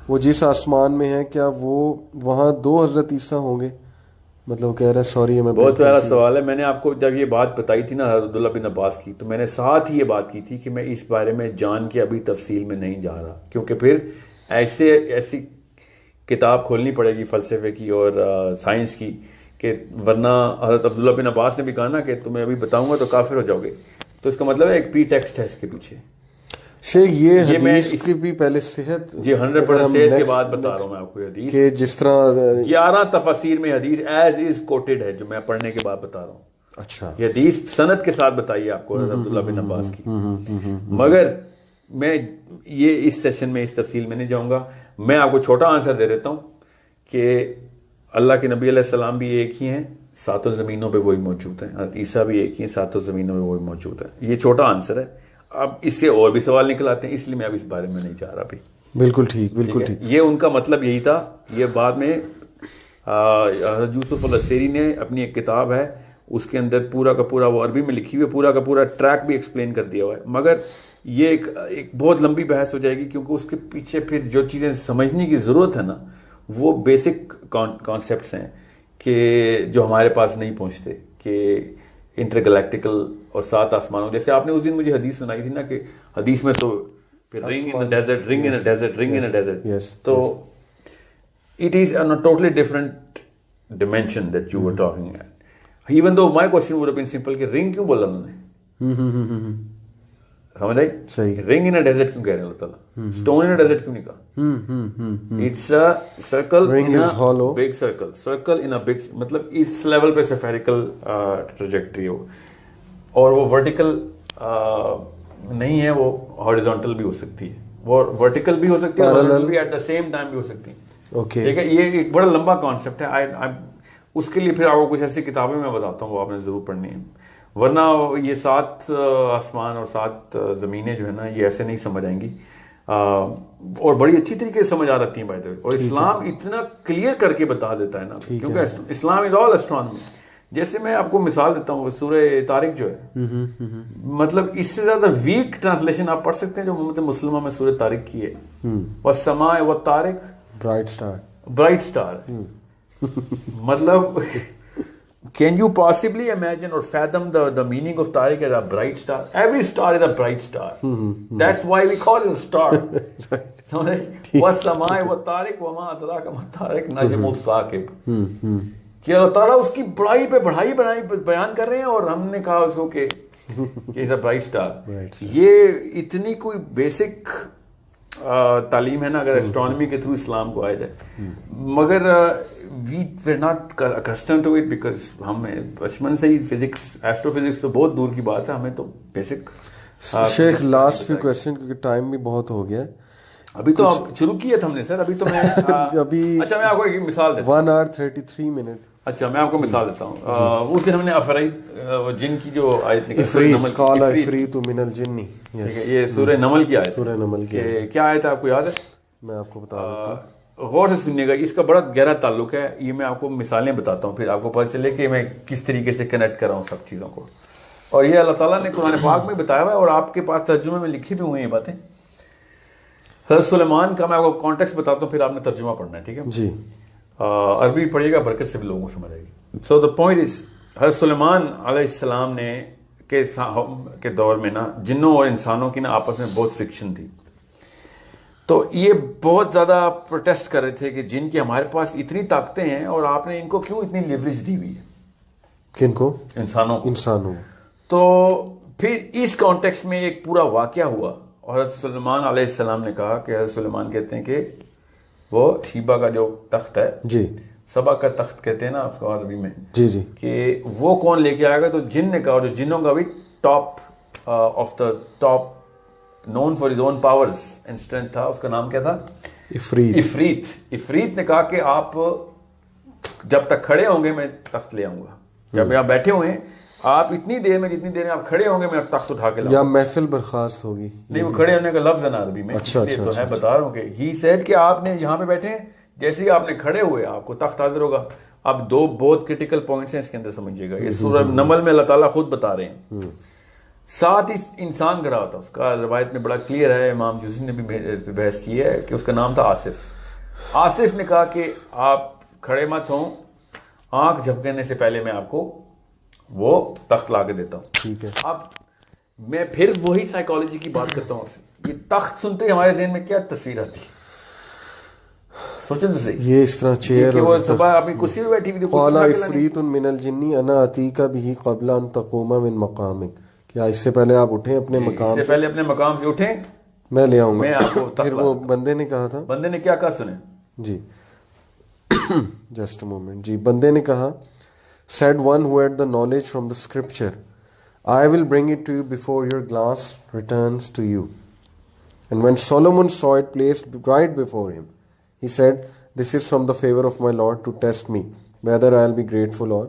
وہ جس آسمان میں ہیں کیا وہ وہاں 2 حضرت عیسیٰ ہوں گے؟ مطلب کہہ رہا ہے سوری میں بہت پیارا سوال ہے. میں نے آپ کو جب یہ بات بتائی تھی نا حضرت عبداللہ بن عباس کی, تو میں نے ساتھ ہی یہ بات کی تھی کہ میں اس بارے میں جان کے ابھی تفصیل میں نہیں جا رہا, کیونکہ پھر ایسی کتاب کھولنی پڑے گی فلسفے کی اور سائنس کی, کہ ورنہ حضرت عبداللہ بن عباس نے بھی کہا نا کہ تمہیں ابھی بتاؤں گا تو کافر ہو جاؤ گے. تو اس کا مطلب ہے ایک پی ٹیکسٹ ہے اس کے پیچھے. شیخ یہ حدیث کی بھی پہلے صحت, جی 100% صحت کے بعد بتا رہا ہوں میں آپ کو حدیث, کہ جس طرح 11 تفاسیر میں حدیث ایز از کوٹڈ ہے جو میں پڑھنے کے بعد بتا رہا ہوں. اچھا, یہ حدیث سند کے ساتھ بتائی آپ کو حضرت عبداللہ بن عباس کی. مگر میں یہ اس سیشن میں اس تفصیل میں نہیں جاؤں گا. میں آپ کو چھوٹا آنسر دے دیتا ہوں کہ اللہ کے نبی علیہ السلام بھی ایک ہی ہیں, 7 زمینوں پہ وہی موجود ہیں. حضرت عیسیٰ بھی ایک ہی ہیں, 7 زمینوں پہ وہی موجود ہیں. یہ چھوٹا آنسر ہے. اب اس سے اور بھی سوال نکل آتے ہیں, اس لیے میں اب اس بارے میں نہیں چاہ رہا ابھی. بالکل ٹھیک, بالکل ٹھیک. یہ ان کا مطلب یہی تھا. یہ بعد میں یوسف الاسیری نے اپنی ایک کتاب ہے اس کے اندر پورا کا پورا, وہ عربی میں لکھی ہوئی, پورا کا پورا ٹریک بھی ایکسپلین کر دیا ہوا ہے. مگر یہ ایک بہت لمبی بحث ہو جائے گی, کیونکہ اس کے پیچھے پھر جو چیزیں سمجھنے کی ضرورت ہے نا, وہ بیسک کانسیپٹس ہیں کہ جو ہمارے پاس نہیں پہنچتے, کہ انٹر گلیکٹیکل اور 7 آسمانوں. جیسے آپ نے اس دن مجھے حدیث سنائی تھی نا کہ حدیث میں تو رنگ ان ڈیزرٹ, رنگ ان ڈیزرٹ, رنگ ان ڈیزرٹ. تو it is a totally different dimension that you were talking at. Even though my question would have been simple کہ رنگ کیوں بولا انہوں نے, سمجھ آئی؟ صحیح. رنگ ان ڈیزرٹ کیوں کہہ رہے ہیں اللہ تعالیٰ, اسٹون ان ڈیزرٹ کیوں نہیں کہا؟ It's a circle in a big circle, circle in a big, مطلب اس لیول پہ سفیریکل ٹریجیکٹری ہو, اور وہ ورٹیکل نہیں ہے, وہ ہاریزونٹل بھی ہو سکتی ہے, وہ ورٹیکل بھی ہو سکتی ہے اور بھی ایٹ دا سیم ٹائم بھی ہو سکتی ہے. ٹھیک ہے, یہ ایک بڑا لمبا کانسیپٹ ہے. اس کے لیے پھر آپ کو کچھ ایسی کتابیں میں بتاتا ہوں, وہ آپ نے ضرور پڑھنی ہے. ورنہ یہ 7 آسمان اور 7 زمینیں جو ہے نا, یہ ایسے نہیں سمجھ آئیں گی, اور بڑی اچھی طریقے سے سمجھ آ جاتی ہیں بائی دا وے. اور اسلام اتنا کلیئر کر کے بتا دیتا ہے نا, کیونکہ اسلام از آل اسٹرانومی. جیسے میں آپ کو مثال دیتا ہوں, سورہ طارق جو ہے, مطلب اس سے زیادہ ویک ٹرانسلیشن آپ پڑھ سکتے ہیں جو امت مسلمہ میں سورہ طارق کی ہے, والسماء والطارق, برائٹ اسٹار, برائٹ اسٹار. مطلب can you possibly imagine or fathom the meaning of Tariq as a bright star? Every star is a bright star. That's why we call it a star. وَالسَّمَاءِ وَالطَّارِقِ وَمَا أَدْرَاكَ مَا الطَّارِقُ نَجْمُ الثَّاقِبُ. کہ اللہ تعالیٰ اس کی بڑائی پہ بڑھائی بیان کر رہے ہیں, اور ہم نے کہا اس کو کہ it's a bright star. یہ اتنی کوئی بیسک تعلیم ہے نا, اگر اسٹرانومی کے تھرو اسلام کو آیا جائے. مگر we were not accustomed to it because ہمیں بچپن سے ہی فزکس, ایسٹرو فزکس تو بہت دور کی بات ہے, ہمیں تو بیسک. شیخ لاسٹ فیو کویسچن, کیونکہ ٹائم بھی بہت ہو گیا. ابھی تو آپ شروع کیا تھا ہم نے سر, ابھی تو میں ابھی اچھا میں آپ کو ایک مثال دیتا ہوں. 1 hour 33 minutes. اچھا میں آپ کو مثال دیتا ہوں. اس دن ہم نے افرائیت جن کی جو آیت نکلی, افریت قال افریت من الجن, یہ سورہ نمل کی آیت, سورہ نمل کی کیا آیت ہے آپ کو یاد ہے؟ میں آپ کو بتا دیتا ہوں, غور سے سنیے گا, اس کا بڑا گہرا تعلق ہے. یہ میں آپ کو مثالیں بتاتا ہوں, پھر آپ کو پتہ چلے کہ میں کس طریقے سے کنیکٹ کر رہا ہوں سب چیزوں کو. اور یہ اللہ تعالیٰ نے قرآن پاک میں بتایا ہوا ہے, اور آپ کے پاس ترجمے میں لکھی بھی ہوئی ہیں باتیں. حضرت سلیمان کا میں آپ کو کانٹیکسٹ بتاتا ہوں, پھر آپ نے ترجمہ پڑھنا ہے, ٹھیک ہے جی. عربی پڑھیے گا, برکت سے بھی لوگوں کو سمجھ آئے گی. سو دا پوائنٹ از, حضرت سلیمان علیہ السلام نے کے دور میں نا جنوں اور انسانوں کی نا آپس میں بہت فرکشن تھی. تو یہ بہت زیادہ پروٹیسٹ کر رہے تھے کہ جن کی ہمارے پاس اتنی طاقتیں ہیں, اور آپ نے ان کو کیوں اتنی لیوریج دی ہوئی ہے. کن کو؟ انسانوں کو. انسانوں. تو پھر اس کانٹیکسٹ میں ایک پورا واقعہ ہوا, اور حضرت سلیمان علیہ السلام نے کہا کہ حضرت سلیمان کہتے ہیں کہ وہ شیبا کا جو تخت ہے, جی سبا کا تخت کہتے ہیں نا آپ کو عربی میں, جی جی, کہ وہ کون لے کے آئے گا. تو جن نے کہا, جو جنوں کا بھی top of the top known for his own powers and strength تھا, اس کا نام کیا تھا؟ افریت. افریت نے کہا کہ آپ جب تک کھڑے ہوں گے میں تخت لے آؤں گا. جب آپ بیٹھے ہوئے ہیں, آپ اتنی دیر میں جتنی دیر میں آپ کھڑے ہوں گے میں تخت اٹھا کے لاؤں گا. یا محفل برخاست ہوگی. نہیں, وہ کھڑے ہونے کا لفظ ہے نا عربی میں, اچھا تو ہے بتا رہا ہوں کہ he said کہ آپ نے یہاں پہ بیٹھے ہیں, جیسے ہی آپ نے کھڑے ہوئے آپ کو تخت حاضر ہوگا. اب دو بہت کرٹیکل پوائنٹس ہیں اس کے اندر سمجھیے گا. یہ سورہ نمل میں اللہ تعالیٰ خود بتا رہے ہیں. ساتھ ہی انسان کھڑا ہوتا, اس کا روایت میں بڑا کلیئر ہے, امام جوزی نے بھی بحث کی ہے کہ اس کا نام تھا آصف. آصف نے کہا کہ آپ کھڑے مت ہوں, آنکھ جھپکنے سے پہلے میں آپ کو وہ تخت لا کے دیتا ہوں. ٹھیک ہے. اب میں پھر وہی سائیکالوجی کی بات کرتا ہوں آپ سے. یہ تخت سنتے ہی ہمارے ذہن میں کیا تصویر آتی ہے؟ سوچیں تو صحیح. یہ اس طرح چیئر, وہ صبح اپنی کرسی میں بیٹھی ہوئی, قال عفریت من الجن انا اتیک به قبل ان تقوم من مقامک, کیا اس سے پہلے آپ اٹھیں اپنے مقام سے پہلے اپنے مقام سے اٹھیں, میں لے آؤں گا. میں آپ کو پھر وہ بندے نے کہا تھا, بندے نے کیا کہا سنیں جی جسٹ اے مومنٹ. جی بندے نے کہا, said one who had the knowledge from the scripture, I will bring it to you before your glass returns to you. And when Solomon saw it placed right before him, he said, this is from the favor of my Lord to test me whether I will be grateful or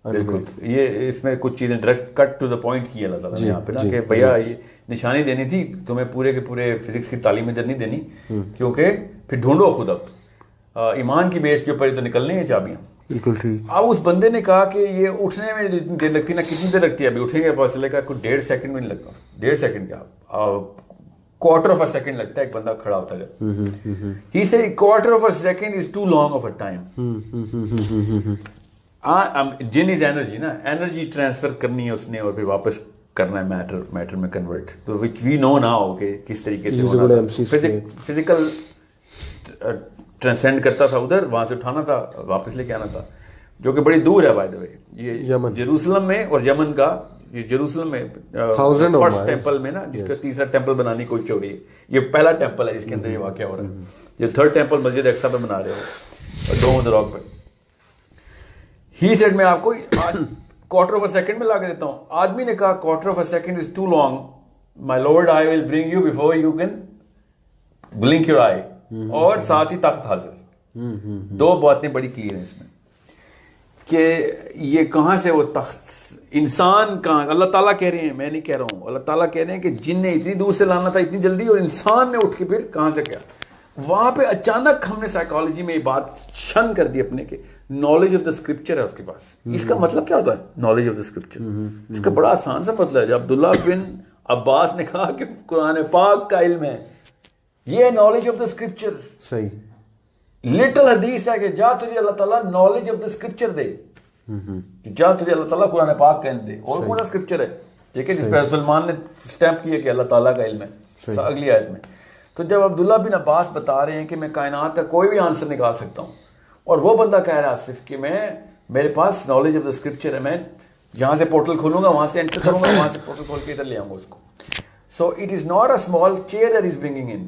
ungrateful. یہ اس میں کچھ چیزیں direct cut to the point کی اللہ تعالیٰ نے یہاں پہ نا, کہ بھیا یہ نشانی دینی تھی تمہیں, پورے کے پورے فزکس کی تعلیم ادھر نہیں دینی, کیونکہ پھر ڈھونڈو خود اب ایمان کی بیس کے اوپر یہ تو نکلنے ہیں چابیاں. بالکل ٹھیک. اب اس بندے نے کہا کہ یہ اٹھنے میں جتنی دیر لگتی ہے نا, کتنی دیر لگتی ہے, ابھی اٹھیں گے فاصلے کا کوئی 1.5 سیکنڈ میں نہیں لگتا. 1.5 سیکنڈ کیا, quarter of a second لگتا ہے ایک بندہ کھڑا ہوتا ہے. He said quarter of a second is too long of a time. جن از انرجی نا, انرجی ٹرانسفر کرنی ہے اس نے اور پھر واپس کرنا ہے میٹر میں کنورٹ, تو وچ وی نو ناؤ کہ کس طریقے سے فزیکل ٹرانسینڈ کرتا تھا ادھر, وہاں سے اٹھانا تھا واپس لے کے آنا تھا, جو کہ بڑی دور ہے بائی دا وے. یہ جیروسلم میں اور یمن کا, یہ جیروسلم میں فرسٹ ٹیمپل میں نا, جس کا تیسرا ٹیمپل بنانے کی کوشش ہو رہی ہے, یہ پہلا ٹیمپل ہے جس کے اندر یہ واقعہ ہو رہا ہے. یہ تھرڈ ٹیمپل مسجد اقصی پہ بنا رہے ہو, ڈوم آف دی راک پہ. ہی سیڈ میں آپ کو کوارٹر آف اے سیکنڈ میں لا کے دیتا ہوں. آدمی نے کہا quarter of a second is too long, my lord I will bring you before you can blink your eye, اور ساتھ ہی تخت حاضر. دو باتیں بڑی کلیئر ہیں اس میں کہ یہ کہاں سے وہ تخت, انسان کہاں, اللہ تعالیٰ کہہ رہے ہیں, میں نہیں کہہ رہا ہوں, اللہ تعالیٰ کہہ رہے ہیں کہ جن نے اتنی دور سے لانا تھا اتنی جلدی, اور انسان نے اٹھ کے پھر کہاں سے کیا. وہاں پہ اچانک ہم نے سائیکالوجی میں یہ بات شن کر دی اپنے کہ نالج آف دا اسکرپچر ہے اس کے پاس. اس کا مطلب کیا ہوتا ہے نالج آف دا اسکرپچر؟ اس کا بڑا آسان سا مطلب ہے. جب عبداللہ بن عباس نے کہا کہ قرآن پاک کا علم ہے, یہ نالج آف دا اسکرپچر. صحیح. لٹل حدیث ہے کہ جا تجھے اللہ تعالیٰ نالج آف دا اسکرپچر دے, جا تجھے اللہ تعالیٰ قرآن پاک کا علم دے. اور کون سا اسکرپچر ہے ٹھیک ہے, جس پہ سلمان نے اسٹیمپ کیا کہ اللہ تعالیٰ کا علم ہے اگلی آیت میں. تو جب عبداللہ بن عباس بتا رہے ہیں کہ میں کائنات کا کوئی بھی آنسر نکال سکتا ہوں, اور وہ بندہ کہہ رہا ہے صرف کہ میرے پاس نالج آف دا اسکرپچر ہے, میں یہاں سے پورٹل کھولوں گا, وہاں سے انٹر کروں گا, وہاں سے پورٹل کھول کے ادھر لے آؤں گا اس کو. So it is not a small chair that is bringing in.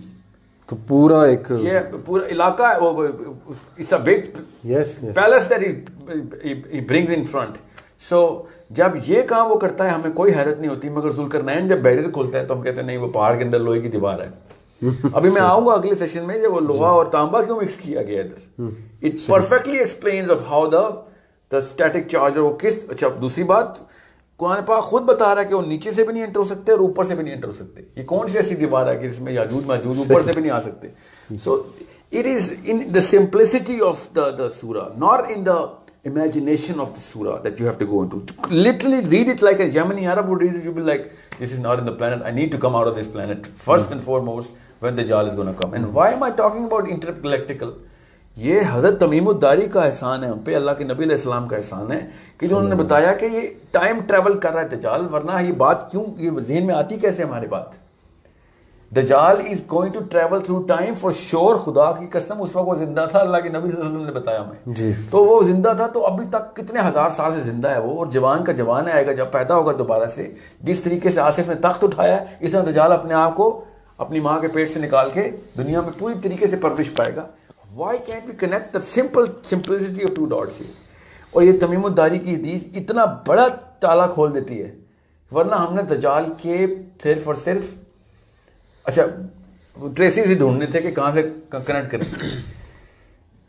تو پورا ایک یہ پورا علاقہ ہے, وہ it's a big palace that he brings in front. So جب یہ کام وہ کرتا ہے ہمیں کوئی حیرت نہیں ہوتی, مگر ذوالقرنین جب بیریئر کھولتا ہے تو ہم کہتے ہیں نہیں وہ پہاڑ کے اندر لوہے کی دیوار ہے. ابھی میں آؤں گا اگلے سیشن میں جب وہ لوہا اور تانبا کیوں مکس کیا گیا ادھر. It perfectly explains of how the static charge, وہ کس. اچھا دوسری بات, قرآن پاک خود بتا رہا ہے کہ وہ نیچے سے بھی نہیں انٹر ہو سکتے اور اوپر سے بھی نہیں انٹر ہو سکتے. یہ کون سی ایسی دیوار ہے کہ جس میں یاجوج ماجوج اوپر سے بھی نہیں آ سکتے. So it is in the simplicity of the سورہ, not in the imagination of the surah that you have to go into. Literally read it like a Yemeni Arab would read it. You'll be like, this is not in the planet. I need to come out of this planet first and foremost when Dajjal is going to come. And why am I talking about intergalactical? یہ حضرت تمیم الداری کا احسان ہے ہم پہ, اللہ کے نبی علیہ السلام کا احسان ہے کہ جو انہوں نے بتایا کہ یہ ٹائم ٹریول کر رہا ہے دجال, ورنہ یہ بات کیوں یہ ذہن میں آتی کیسے ہماری بات. Dajjal is going to travel through time for sure. خدا کی قسم اس وقت وہ زندہ تھا, اللہ کے نبی صلی اللہ علیہ وسلم نے بتایا ہمیں. تو وہ زندہ تھا, تو ابھی تک کتنے ہزار سال سے زندہ ہے وہ, اور جوان کا جوان آئے گا جب پیدا ہوگا دوبارہ سے. جس طریقے سے آصف نے تخت اٹھایا اس طرح دجال اپنے آپ کو اپنی ماں کے پیٹ سے نکال کے دنیا میں پوری طریقے سے پرورش پائے گا. Why can't we connect the simplicity of two dots. اور یہ تمیم الداری کی حدیث اتنا بڑا تالا کھول دیتی ہے, ورنہ ہم نے دجال کے صرف اور صرف اچھا ٹریسز ہی ڈھونڈنے تھے کہ کہاں سے کنیکٹ کریں.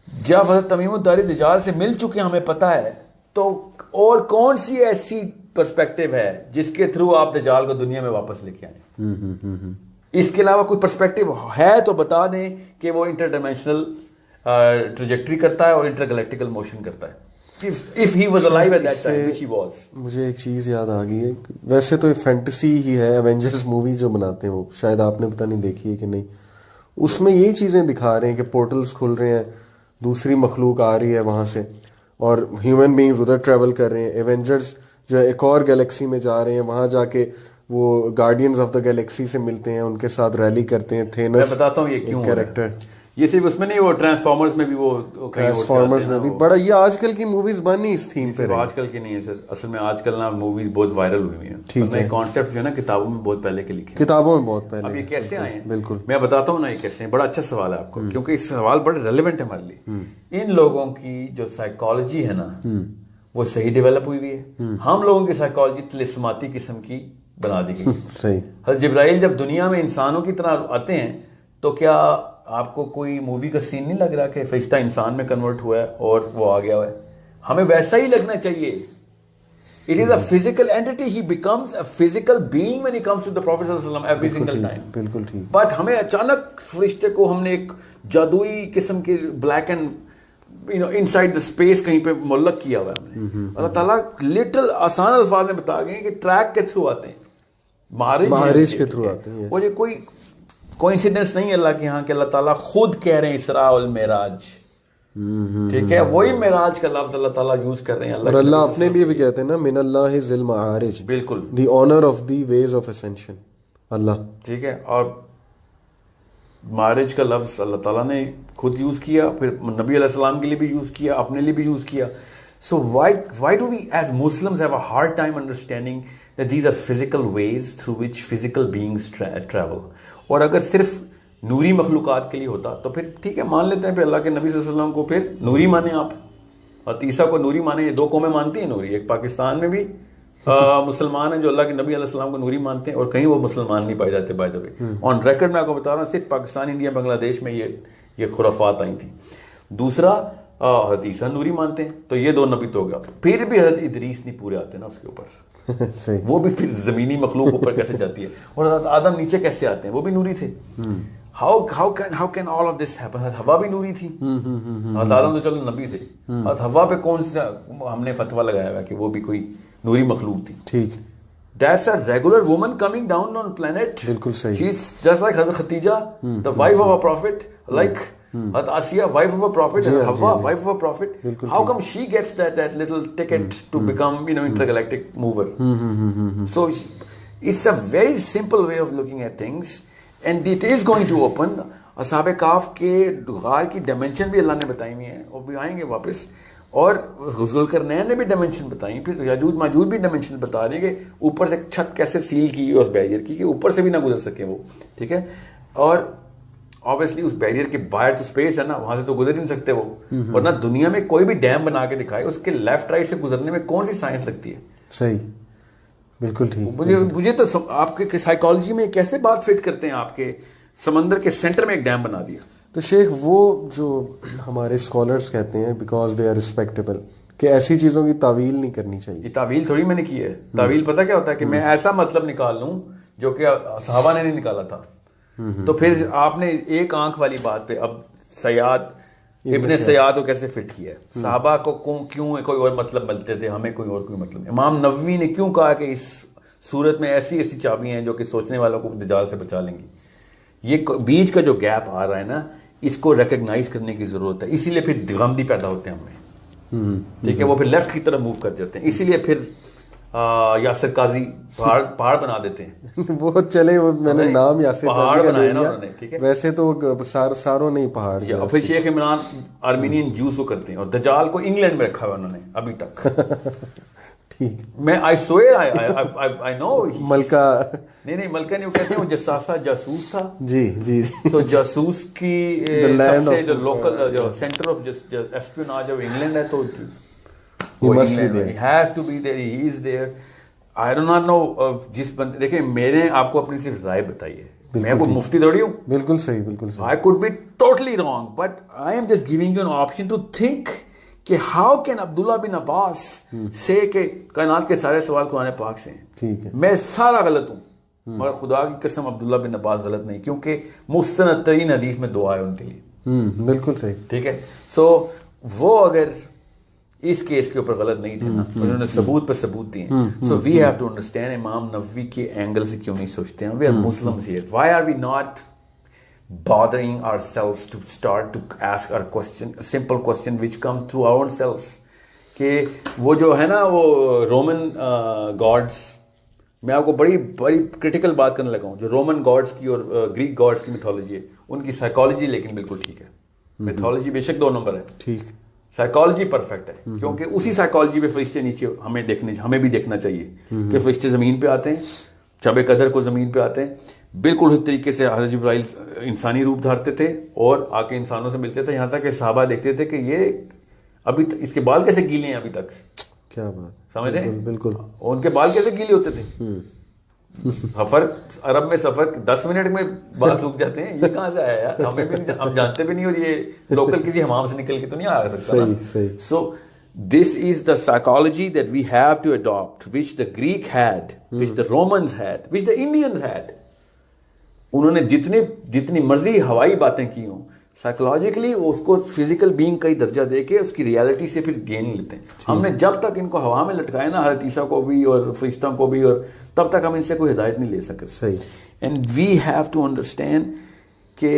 جب حضرت تمیم الداری دجال سے مل چکے ہمیں پتا ہے, تو اور کون سی ایسی پرسپیکٹیو ہے جس کے تھرو آپ دجال کو دنیا میں واپس لے کے آئیں؟ اس کے علاوہ کوئی پرسپیکٹیو ہے تو بتا دیں کہ وہ انٹر ڈائمینشنل ٹریجیکٹری کرتا ہے اور انٹر گلیکٹیکل موشن کرتا ہے. if he was alive at that time, which he was. مجھے ایک چیز یاد آ گئی ہے, ویسے تو یہ فینٹیسی ہی ہے, ایونجرز مووی جو بناتے ہیں وہ شاید آپ نے پتہ نہیں دیکھی ہے کہ نہیں, اس میں یہی چیزیں دکھا رہے ہیں کہ پورٹلز کھل رہے ہیں, دوسری مخلوق آ رہی ہے وہاں سے, اور ہیومن بینگز ادھر ٹریول کر رہے ہیں. ایونجرز جو ہے ایک اور گیلیکسی میں جا رہے ہیں, وہاں جا کے وہ گارڈینز آف دا گیلیکسی سے ملتے ہیں, ان کے ساتھ ریلی کرتے ہیں. تھینس میں بتاتا ہوں یہ کیوں کیریکٹر, یہ صرف اس میں نہیں, وہ ٹرانسفارمرز میں بھی, وہ ٹرانسفارمرز میں بھی بڑا, یہ آج کل کی موویز بنی اس تھیم پہ. آج کل کی نہیں ہے سر, اصل میں آج کل نا موویز بہت وائرل ہوئی ہیں. ٹھیک ہے, کانسیپٹ جو ہے نا کتابوں میں بہت پہلے کے لکھے, کتابوں میں بہت پہلے. اب یہ کیسے آئے ہیں؟ بالکل میں بتاتا ہوں نا یہ کیسے ہیں. بڑا اچھا سوال ہے آپ کو, کیونکہ اس سوال بڑا ریلیونٹ ہے ہمارے لیے. ان لوگوں کی جو سائیکالوجی ہے نا وہ صحیح ڈیولپ ہوئی ہوئی ہے. ہم لوگوں کی سائیکالوجی طلسماتی قسم کی بنا دی گئی. صحیح. حضرت جبرائیل جب دنیا میں انسانوں کی طرح آتے ہیں تو کیا آپ کو کوئی مووی کا سین نہیں لگ رہا کہ فرشتہ انسان میں کنورٹ ہوا ہے اور وہ آ گیا ہوا ہے؟ ہمیں ویسا ہی لگنا چاہیے. It is a physical entity. He becomes a physical being when he comes to the Prophet sallallahu alaihi wasallam every single time. بالکل ٹھیک. But ہمیں اچانک فرشتے کو ہم نے ایک جادوئی قسم کے black and inside the space کہیں پہ معلق کیا ہوا ہے ہم نے. اللہ تعالیٰ لٹل آسان الفاظ میں بتا گئے کہ ٹریک کے تھرو آتے ہیں, معارج کے تھرو آتے ہیں. اور یہ کوئی کوئنسیڈنس نہیں ہے اللہ کے یہاں کہ اللہ تعالیٰ خود کہہ رہے ہیں اسراء والمعراج. ٹھیک ہے, وہی معراج کا لفظ اللہ تعالیٰ یوز کر رہے ہیں. اور اللہ اپنے لیے بھی کہتے ہیں نا, من اللہ ذی المعارج, بالکل, the owner of the ways of ascension, اللہ. ٹھیک ہے, اور معراج کا لفظ اللہ تعالیٰ نے خود یوز کیا, پھر نبی علیہ السلام کے لیے بھی یوز کیا, اپنے لیے بھی یوز کیا. So why do we as Muslims have a hard time understanding that these are physical ways through which physical beings travel? اور اگر صرف نوری مخلوقات کے لیے ہوتا تو پھر ٹھیک ہے, مان لیتے ہیں پھر اللہ کے نبی صلی اللہ علیہ وسلم کو پھر نوری مانیں آپ, اور عیسیٰ کو نوری مانیں. یہ دو قومیں مانتی ہیں نوری, ایک پاکستان میں بھی مسلمان ہیں جو اللہ کے نبی علیہ السلام کو نوری مانتے ہیں, اور کہیں وہ مسلمان نہیں پائے جاتے. By the way on record میں آپ کو بتا رہا ہوں, صرف پاکستان, انڈیا, بنگلہ دیش میں یہ خرافات آئی تھیں. دوسرا حضرت عیسیٰ نوری مانتے ہیں, تو یہ دو نبی تو ہو گیا. پھر بھی حضرت ادریس نہیں پورے آتے نا اس کے اوپر, وہ بھی پھر زمینی مخلوق اوپر کیسے جاتی ہے, اور حضرت آدم نیچے کیسے آتے ہیں, وہ بھی نوری تھے. How can all of this happen? حضرت حوا بھی نوری تھی. حضرت آدم تو چلو نبی تھے, حضرت حوا پہ کون سا ہم نے فتویٰ لگایا ہوا کہ وہ بھی کوئی نوری مخلوق تھی. ٹھیک. That's a regular woman coming down on planet. بالکل صحیح. She's just like Hazrat Khatija, the wife of a prophet, like Hazrat Asiya, wife of a prophet, and Hawa, wife of a prophet. How come she gets that little ticket to become, intergalactic mover? So it's a very simple way of looking at things, and it is going to open. اصحاب کاف کے غار کی dimension بھی اللہ نے بتائی ہوئی ہیں, وہ بھی آئیں گے واپس. اور ذوالقرنین نے بھی ڈائمینشن بتائی, پھر یاجوج ماجوج بھی ڈائمینشن بتا رہے ہیں کہ اوپر سے چھت کیسے سیل کی اس بیریئر کی کہ اوپر سے بھی نہ گزر سکے وہ. ٹھیک ہے, اور obviously اس بیریئر کے باہر تو اسپیس ہے نا, وہاں سے تو گزر ہی نہیں سکتے وہ. اور نہ دنیا میں کوئی بھی ڈیم بنا کے دکھائے, اس کے لیفٹ رائٹ سے گزرنے میں کون سی سائنس لگتی ہے. صحیح, بالکل ٹھیک. مجھے تو آپ کے سائیکالوجی میں کیسے بات فٹ کرتے ہیں, آپ کے سمندر کے سینٹر میں ایک ڈیم بنا دیا. تو شیخ وہ جو ہمارے اسکالرس کہتے ہیں, بیکاز دے آر ریسپیکٹیبل, کہ ایسی چیزوں کی تعویل نہیں کرنی چاہیے. یہ تعویل تھوڑی میں نے کی ہے. تعویل پتہ کیا ہوتا ہے کہ میں ایسا مطلب نکال لوں جو کہ صحابہ نے نہیں نکالا تھا. تو پھر آپ نے ایک آنکھ والی بات پہ اب سیاد ابن سیاد کو کیسے فٹ کیا ہے. صحابہ کو کیوں کوئی اور مطلب ملتے تھے, ہمیں کوئی اور کوئی مطلب. امام نووی نے کیوں کہا کہ اس صورت میں ایسی ایسی چابیاں ہیں جو کہ سوچنے والوں کو دجال سے بچا لیں گی. یہ بیچ کا جو گیپ آ رہا ہے نا, اس کو ریکگنائز کرنے کی ضرورت ہے. اسی لیے پھر غمدی پیدا ہوتے ہیں ہمیں. ٹھیک ہے, وہ پھر لیفٹ کی طرف موو کر جاتے ہیں. اسی لیے پھر یاسر قاضی پہاڑ بنا دیتے ہیں. وہ چلے, وہ میں نے نام یاسر پہاڑ بنائے نا انہوں نے. ٹھیک ہے, ویسے تو ساروں نہیں پہاڑ. اور پھر شیخ عمران آرمینین جوز کو کرتے ہیں, اور دجال کو انگلینڈ میں رکھا ہوا انہوں نے ابھی تک. ٹھیک, میں I swear I know ملکہ نہیں ملکہ نہیں, وہ کہتے ہیں وہ جساسہ جاسوس تھا. جی جی جی. تو جاسوس کی سب سے جو لوکل جو سینٹر آف اسپیوناج ہے انگلینڈ ہے, تو he has to be there, he is there. I do not know. جس بندے دیکھیں, میں نے آپ کو اپنی صرف رائے بتائی ہے, میں کوئی مفتی تھوڑی ہوں. بالکل صحیح, بالکل صحیح. I could be totally wrong, but I am just giving you an option to think کہ how can عبداللہ بن عباس سے کہ کائنات کے سارے سوال قرآن پاک سے ہیں. ٹھیک ہے, میں سارا غلط ہوں, مگر خدا کی قسم عبداللہ بن عباس غلط نہیں, کیونکہ مستند ترین حدیث میں دعا ہے ان کے لیے. بالکل صحیح. ٹھیک ہے, سو وہ اگر اس کیس کے اوپر غلط نہیں تھے نا, انہوں نے ثبوت پہ ثبوت دیے. So we have to understand امام نووی کے اینگل سے کیوں نہیں سوچتے ہیں. We are Muslims here, why are we not bothering ourselves to start to ask our question, a simple question which come through our own selves. کہ وہ جو ہے نا وہ رومن گاڈس, میں آپ کو بڑی بڑی کرٹیکل بات کرنے لگا ہوں, جو رومن گاڈس کی اور گریک گاڈس کی میتھولوجی ہے, ان کی سائیکالوجی لیکن بالکل ٹھیک ہے. میتھولوجی بے شک 2 نمبر ہے, ٹھیک, سائیکالوجی پرفیکٹ ہے, کیونکہ اسی سائیکالوجی پہ فرشتے نیچے ہمیں بھی دیکھنا چاہیے کہ فرشتے زمین پہ آتے ہیں, شب قدر کو زمین پہ آتے ہیں, بالکل اس طریقے سے حضرت جبرائیل انسانی روپ دھارتے تھے اور آ کے انسانوں سے ملتے تھے, یہاں تک کہ صحابہ دیکھتے تھے کہ یہ ابھی اس کے بال کیسے گیلے ہیں ابھی تک. کیا بات, سمجھ رہے ہیں, بالکل, اور ان کے بال کیسے گیلے ہوتے تھے. سفر عرب میں سفر 10 منٹ میں بال سوکھ جاتے ہیں, یہ کہاں سے آیا یار, ہمیں بھی ہم جانتے بھی نہیں, اور یہ لوکل کسی حمام سے نکل کے تو نہیں آ سکتا. سو this is the psychology that we have to adopt, which the Greek had, which the Romans had, which the Indians had. انہوں نے جتنی مرضی ہوائی باتیں کی ہوں, سائیکولوجیکلی اس کو فزیکل بینگ کا ہی درجہ دے کے اس کی ریالٹی سے پھر گین لیتے ہیں. ہم نے جب تک ان کو ہوا میں لٹکایا نا, حضرت عیسیٰ کو بھی اور فرشتوں کو بھی, اور تب تک ہم ان سے کوئی ہدایت نہیں لے سکتے. صحیح. And we have to understand کہ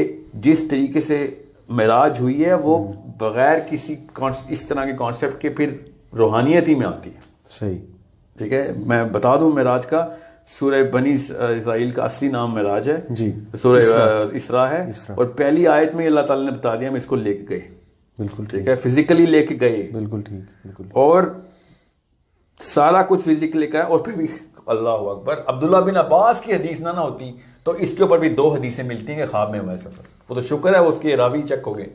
جس طریقے سے معراج ہوئی ہے وہ بغیر کسی اس طرح کے کانسیپٹ کے پھر روحانیت ہی میں آتی ہے. صحیح, ٹھیک ہے. میں بتا دوں معراج کا, سورہ بنی اسرائیل کا اصلی نام معراج ہے جی, سورہ اسراء ہے, اور پہلی آیت میں اللہ تعالیٰ نے بتا دیا ہم اس کو لے کے گئے. بالکل ٹھیک ہے, فزیکلی لے کے گئے. بالکل ٹھیک, بالکل, اور سارا کچھ فزیکلی کا ہے. اور پھر بھی اللہ اکبر, عبداللہ بن عباس کی حدیث نہ ہوتی تو اس کے اوپر بھی 2 حدیثیں ملتی ہیں کہ خواب میں ہوا ہے سفر. وہ تو شکر ہے اس کے راوی چیک ہو گئے,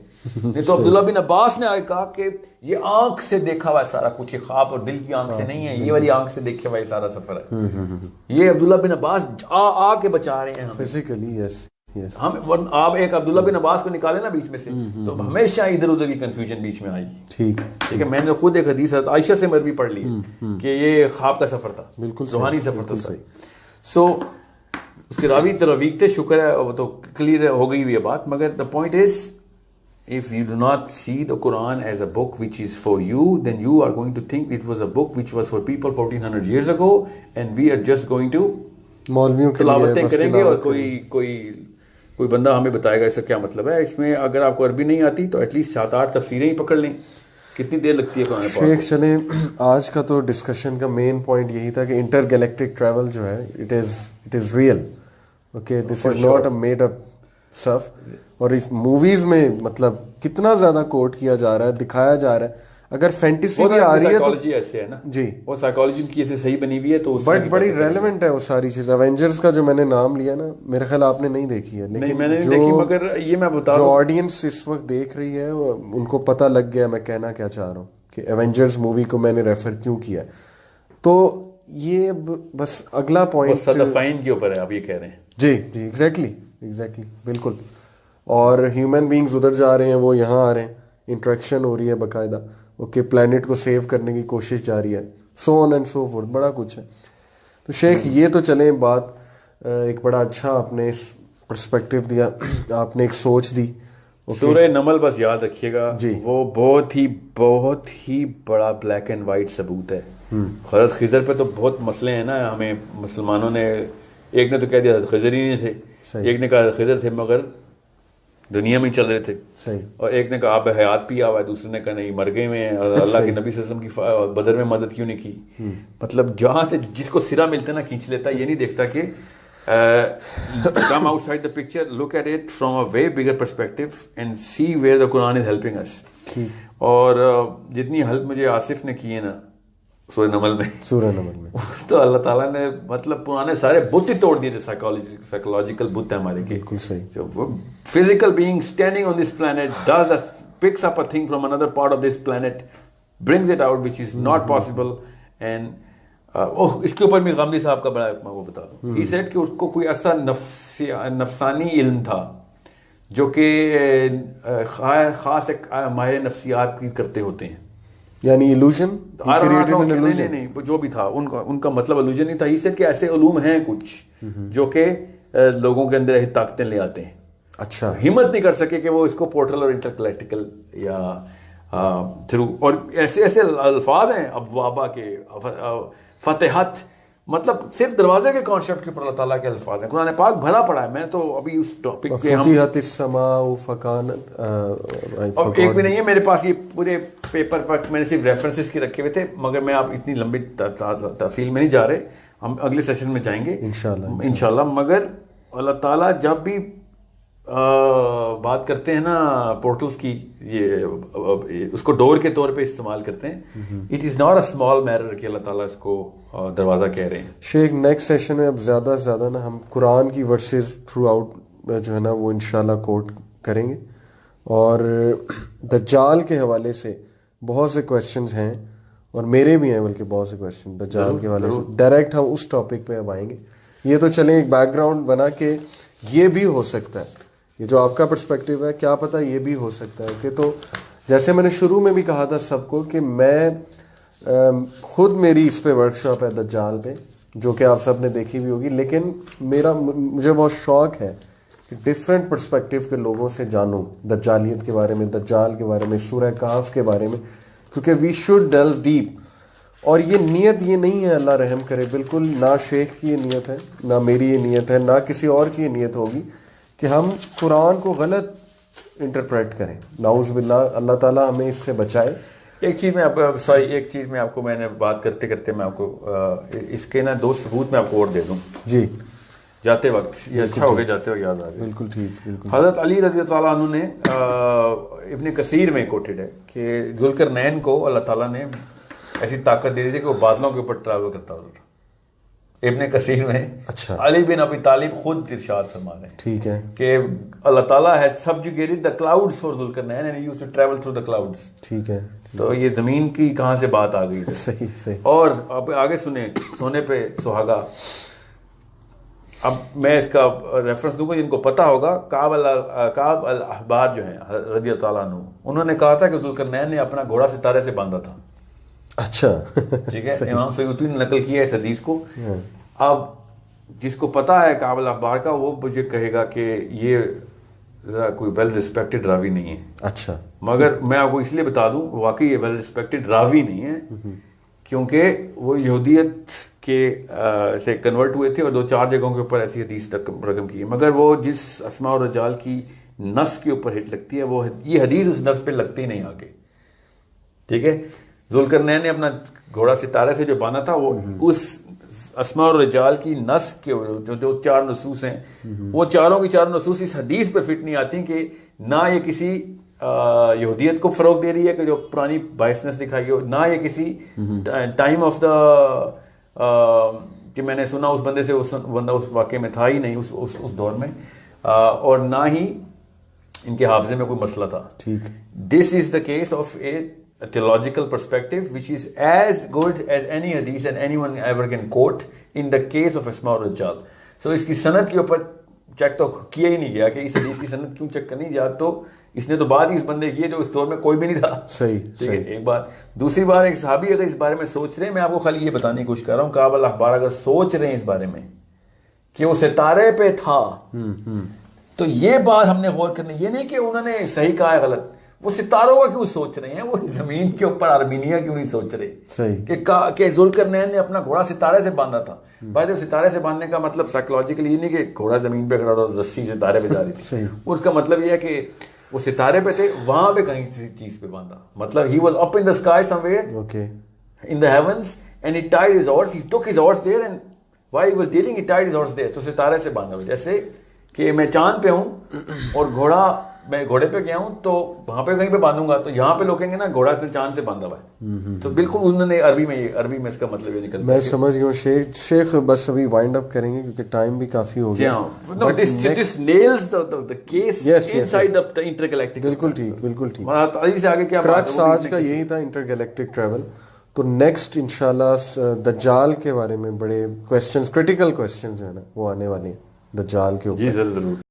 نہیں تو عبداللہ بن عباس نے کہا کہ یہ آنکھ سے دیکھا ہوا ہے سارا کچھ, یہ خواب اور دل کی آنکھ سے نہیں ہے, یہ والی آنکھ سے دیکھا ہوا ہے سارا سفر ہے. یہ عبداللہ بن عباس آ کے بچا رہے ہیں فزیکلی. یس, ہم آپ ایک عبداللہ بن عباس کو نکالے نا بیچ میں سے تو ہمیشہ ادھر ادھر کی کنفیوژن بیچ میں آئی. ٹھیک ٹھیک ہے. میں نے خود ایک حدیث عائشہ سے مروی پڑھ لی کہ یہ خواب کا سفر تھا, بالکل روحانی سفر تھا. سو اس کے راوی ترویق تھے, شکر ہے وہ تو کلیئر ہو گئی ہوئی بات. مگر the point is, if you do not see the Quran as a book which is for you, then you are going to think it was a book which was for people 1400 years ago, and we are just going to تلاوتیں کریں گے, اور کوئی بندہ ہمیں بتائے گا اس کا کیا مطلب ہے. اس میں اگر آپ کو عربی نہیں آتی تو ایٹ لیسٹ 7-8 تفسیریں ہی پکڑ لیں. کتنی دیر لگتی ہے قرآن پاک. شیخ چلیں, آج کا تو ڈسکشن کا مین پوائنٹ یہی تھا کہ انٹر گیلیکٹک ٹریول جو ہے it is real. Okay, this is not a made up stuff. اور اس موویز میں مطلب کتنا زیادہ کوٹ کیا جا رہا ہے, دکھایا جا رہا ہے. اگر فینٹیسی بھی آ رہی ہے تو ایسے ہے نا جی, وہ سائیکالوجی کی ایسے صحیح بنی ہوئی ہے تو بڑی ریلیونٹ ہے وہ ساری چیز. ایونجرز کا جو میں نے نام لیا نا, میرے خیال آپ نے نہیں دیکھی ہے, لیکن میں نے نہیں دیکھی, مگر یہ میں بتا جو آڈینس اس وقت دیکھ رہی ہے ان کو پتہ لگ گیا میں کہنا کیا چاہ رہا ہوں کہ ایونجرز مووی کو میں نے ریفر کیوں کیا. تو یہ بس اگلا پوائنٹ صدفین کے اوپر ہے, آپ یہ کہہ رہے ہیں. جی جی, ایگزیکٹلی بالکل. اور ہیومن بینگز ادھر جا رہے ہیں, وہ یہاں آ رہے ہیں, انٹریکشن ہو رہی ہے باقاعدہ. اوکے, پلانٹ کو سیو کرنے کی کوشش جاری ہے, سو آن اینڈ سو فورتھ, بڑا کچھ ہے. تو شیخ یہ تو چلیں بات, ایک بڑا اچھا آپ نے پرسپیکٹو دیا, آپ نے ایک سوچ دی. سورہ نمل بس یاد رکھیے گا جی, وہ بہت ہی بڑا بلیک اینڈ وائٹ ثبوت ہے. حضرت خضر پہ تو بہت مسئلے ہیں نا, ہمیں مسلمانوں نے, ایک نے تو کہہ دیا خضر ہی نہیں تھے, ایک نے کہا خضر تھے مگر دنیا میں چل رہے تھے, اور ایک نے کہا آپ حیات پیا ہوا ہے, دوسرے نے کہا نہیں مر گئے میں, اللہ کے نبی صلی اللہ علیہ وسلم کی بدر میں مدد کیوں نہیں کی. مطلب جہاں سے جس کو سرا ملتا نا کھینچ لیتا, یہ نہیں دیکھتا کہ come outside the picture, look at it from a way bigger perspective and see where the Quran is helping us. اور جتنی ہیلپ مجھے آصف نے کی ہے نا سورہ نمل میں تو اللہ تعالیٰ نے مطلب پرانے سارے بت ہی توڑ دیے تھے. سائیکولوجیکل بت ہے ہمارے, بالکل صحیح. Physical being standing on this planet picks up a thing from another part of this planet, brings it out which is not possible. And اس کے اوپر بھی غامدی صاحب کا بڑا میں وہ بتا دوں, he said کہ اس کو کوئی ایسا نفسانی علم تھا جو کہ خاص ایک ماہر نفسیات کی کرتے ہوتے ہیں, یعنی illusion, نہیں جو بھی تھا ان کا مطلب illusion نہیں تھا. he said کہ ایسے علوم ہیں کچھ جو کہ لوگوں کے اندر ایسی طاقتیں لے آتے ہیں. اچھا, ہمت نہیں کر سکے کہ وہ اس کو پورٹل اور انٹرگلیکٹیکل یا تھرو. اور ایسے ایسے الفاظ ہیں ابوابا کے, فتحت, مطلب صرف دروازے کے کانسیپٹ کے اوپر اللہ تعالیٰ کے الفاظ ہیں. قرآن پاک بھرا پڑا ہے. میں تو ابھی اس ٹاپک پہ فتحت السماء فکانت, اور ایک بھی نہیں ہے میرے پاس یہ پورے پیپر پر, میں نے صرف ریفرنسز کے رکھے ہوئے تھے, مگر میں آپ اتنی لمبی تفصیل میں نہیں جا رہے, ہم اگلے سیشن میں جائیں گے انشاءاللہ. مگر اللہ تعالیٰ جب بھی بات کرتے ہیں نا پورٹلز کی, یہ اس کو ڈور کے طور پہ استعمال کرتے ہیں. It is not a small matter کہ اللہ تعالیٰ اس کو دروازہ کہہ رہے ہیں. شیخ نیکسٹ سیشن میں اب زیادہ سے زیادہ نا ہم قرآن کی ورسز تھرو آؤٹ جو ہے نا وہ انشاءاللہ کوٹ کریں گے, اور دجال کے حوالے سے بہت سے کویشچنز ہیں, اور میرے بھی ہیں بلکہ بہت سے کویشچن دجال کے حوالے سے. ڈائریکٹ ہم اس ٹاپک پہ اب آئیں گے. یہ تو چلیں ایک بیک گراؤنڈ بنا کہ یہ بھی ہو سکتا ہے, یہ جو آپ کا پرسپیکٹیو ہے, کیا پتہ یہ بھی ہو سکتا ہے کہ, تو جیسے میں نے شروع میں بھی کہا تھا سب کو کہ میں خود میری اس پہ ورکشاپ ہے دجال پہ, جو کہ آپ سب نے دیکھی بھی ہوگی, لیکن مجھے بہت شوق ہے کہ ڈفرینٹ پرسپیکٹیو کے لوگوں سے جانوں دجالیت کے بارے میں, دجال کے بارے میں, سورہ کہف کے بارے میں, کیونکہ وی شوڈ ڈیل ڈیپ. اور یہ نیت یہ نہیں ہے, اللہ رحم کرے, بالکل نہ شیخ کی یہ نیت ہے, نہ میری یہ نیت ہے, نہ کسی اور کی یہ نیت ہوگی کہ ہم قرآن کو غلط انٹرپریٹ کریں. نعوذ باللہ, اللہ تعالیٰ ہمیں اس سے بچائے. ایک چیز میں آپ کو میں نے بات کرتے کرتے میں آپ کو اس کے نا 2 ثبوت میں آپ کو اور دے دوں جی جاتے وقت, یہ اچھا ہو گیا جاتے وقت یاد آ گیا. بالکل ٹھیک. حضرت علی رضی اللہ عنہ نے ابن کثیر میں کوٹڈ ہے کہ ذوالقرنین کو اللہ تعالیٰ نے ایسی طاقت دے دی تھی کہ وہ بادلوں کے اوپر ٹریول کرتا ہوتا. ابن کثیر میں اچھا علی بن ابی طالب خود ارشاد فرما رہے ہیں ٹھیک ہے کہ اللہ تعالیٰ has subjugated the clouds for Zulqarnain and he used to travel through the clouds. ٹھیک ہے, تو یہ زمین کی کہاں سے بات آ گئی. صحیح. اور اب آگے سنیں, سونے پہ سہاگا. اب میں اس کا ریفرنس دوں گا جن کو پتا ہوگا. کعب الاحبار جو ہیں رضی اللہ تعالیٰ عنہ, انہوں نے کہا تھا کہ ذوالقرنین نے اپنا گھوڑا ستارے سے باندھا تھا. اچھا ٹھیک ہے, امام سیوطی نے نقل کیا ہے اس حدیث کو. اب جس کو پتا ہے کعب الاحبار کا, وہ مجھے کہے گا کہ یہ ذرا کوئی ویل ریسپیکٹڈ راوی نہیں ہے. اچھا, مگر میں آپ کو اس لیے بتا دوں واقعی یہ ویل ریسپیکٹڈ راوی نہیں ہے, کیونکہ وہ یہودیت کے سے کنورٹ ہوئے تھے اور 2-4 جگہوں کے اوپر ایسی حدیث رقم کی ہے. مگر وہ جس اسماء اور رجال کی نص کے اوپر ہٹ لگتی ہے, وہ یہ حدیث اس نص پہ لگتی نہیں آگے. ٹھیک ہے, ذوالقرنین نے اپنا گھوڑا ستارے سے جو باندھا تھا وہ اس اسماء اور رجال کی نص کے جو 4 نصوص ہیں, وہ چاروں کی 4 نصوص اس حدیث پہ فٹ نہیں آتی کہ نہ یہ کسی یہودیت کو فروغ دے رہی ہے کہ جو پرانی بائسنس دکھائی ہو, نہ یہ کسی ٹائم آف دا کہ میں نے سنا اس بندے سے اس بندہ اس واقعے میں تھا ہی نہیں اس دور میں, اور نہ ہی ان کے حافظے میں کوئی مسئلہ تھا. ٹھیک, this is the case of a theological perspective which is as good as any hadith and anyone ever can quote in the case of Asma al-Rajal. So اس کی سند کے اوپر چیک تو کیا ہی نہیں گیا کہ اس حدیث کی سند کیوں چیک کرنی جا, تو اس نے تو بات ہی اس بندے کی ہے جو اس دور میں کوئی بھی نہیں تھا. صحیح. ٹھیک ہے, ایک بات. دوسری بات, ایک صحابی اگر اس بارے میں سوچ رہے ہیں, میں آپ کو خالی یہ بتانے کی کوشش کر رہا ہوں, کعب الاحبار اگر سوچ رہے ہیں اس بارے میں کہ وہ ستارے پہ تھا, تو یہ بات ہم نے غور کرنی, یہ نہیں کہ انہوں نے صحیح کہا ہے غلط, وہ ستاروں کا کیوں سوچ رہے ہیں, وہ زمین کے اوپر آرمینیا کیوں نہیں سوچ رہے. صحیح کہ ذوالقرنین نے اپنا گھوڑا ستارے سے باندھا تھا. بھائی ستارے سے باندھنے کا مطلب سائیکولوجیکلی یہ نہیں کہ گھوڑا زمین پہ کھڑا اور رسی ستارے پہ جا رہی تھی. اس کا مطلب یہ ہے کہ وہ ستارے پہ تھے, وہاں پہ کہیں کسی چیز پہ باندھا, مطلب he was up in the sky somewhere in the heavens and he tied his horse, he took his horse there and while he was dealing he tied his horse there. تو ستارے سے باندھا. جیسے کہ میں چاند پہ ہوں اور میں گھوڑے پہ گیا ہوں تو وہاں پہ کہیں پہ باندھوں گا, تو یہاں پہ لوگ کہیں گے نا گھوڑا چاند سے باندھا ہوا ہے. تو بالکل انہوں نے عربی میں اس کا مطلب یہ نکل. میں سمجھ گیا ہوں. شیخ بس ابھی وائنڈ اپ کریں گے کیونکہ ٹائم بھی کافی ہو گیا. بالکل ٹھیک, بالکل ٹھیک. کریکس آج کا یہی تھا, انٹر گیلیکٹک ٹریول. تو نیکسٹ انشاءاللہ دجال کے بارے میں بڑے کویسچنز, کریٹیکل کویسچنز ہیں نا وہ آنے والے ہیں دجال کے اوپر. جی ضرور.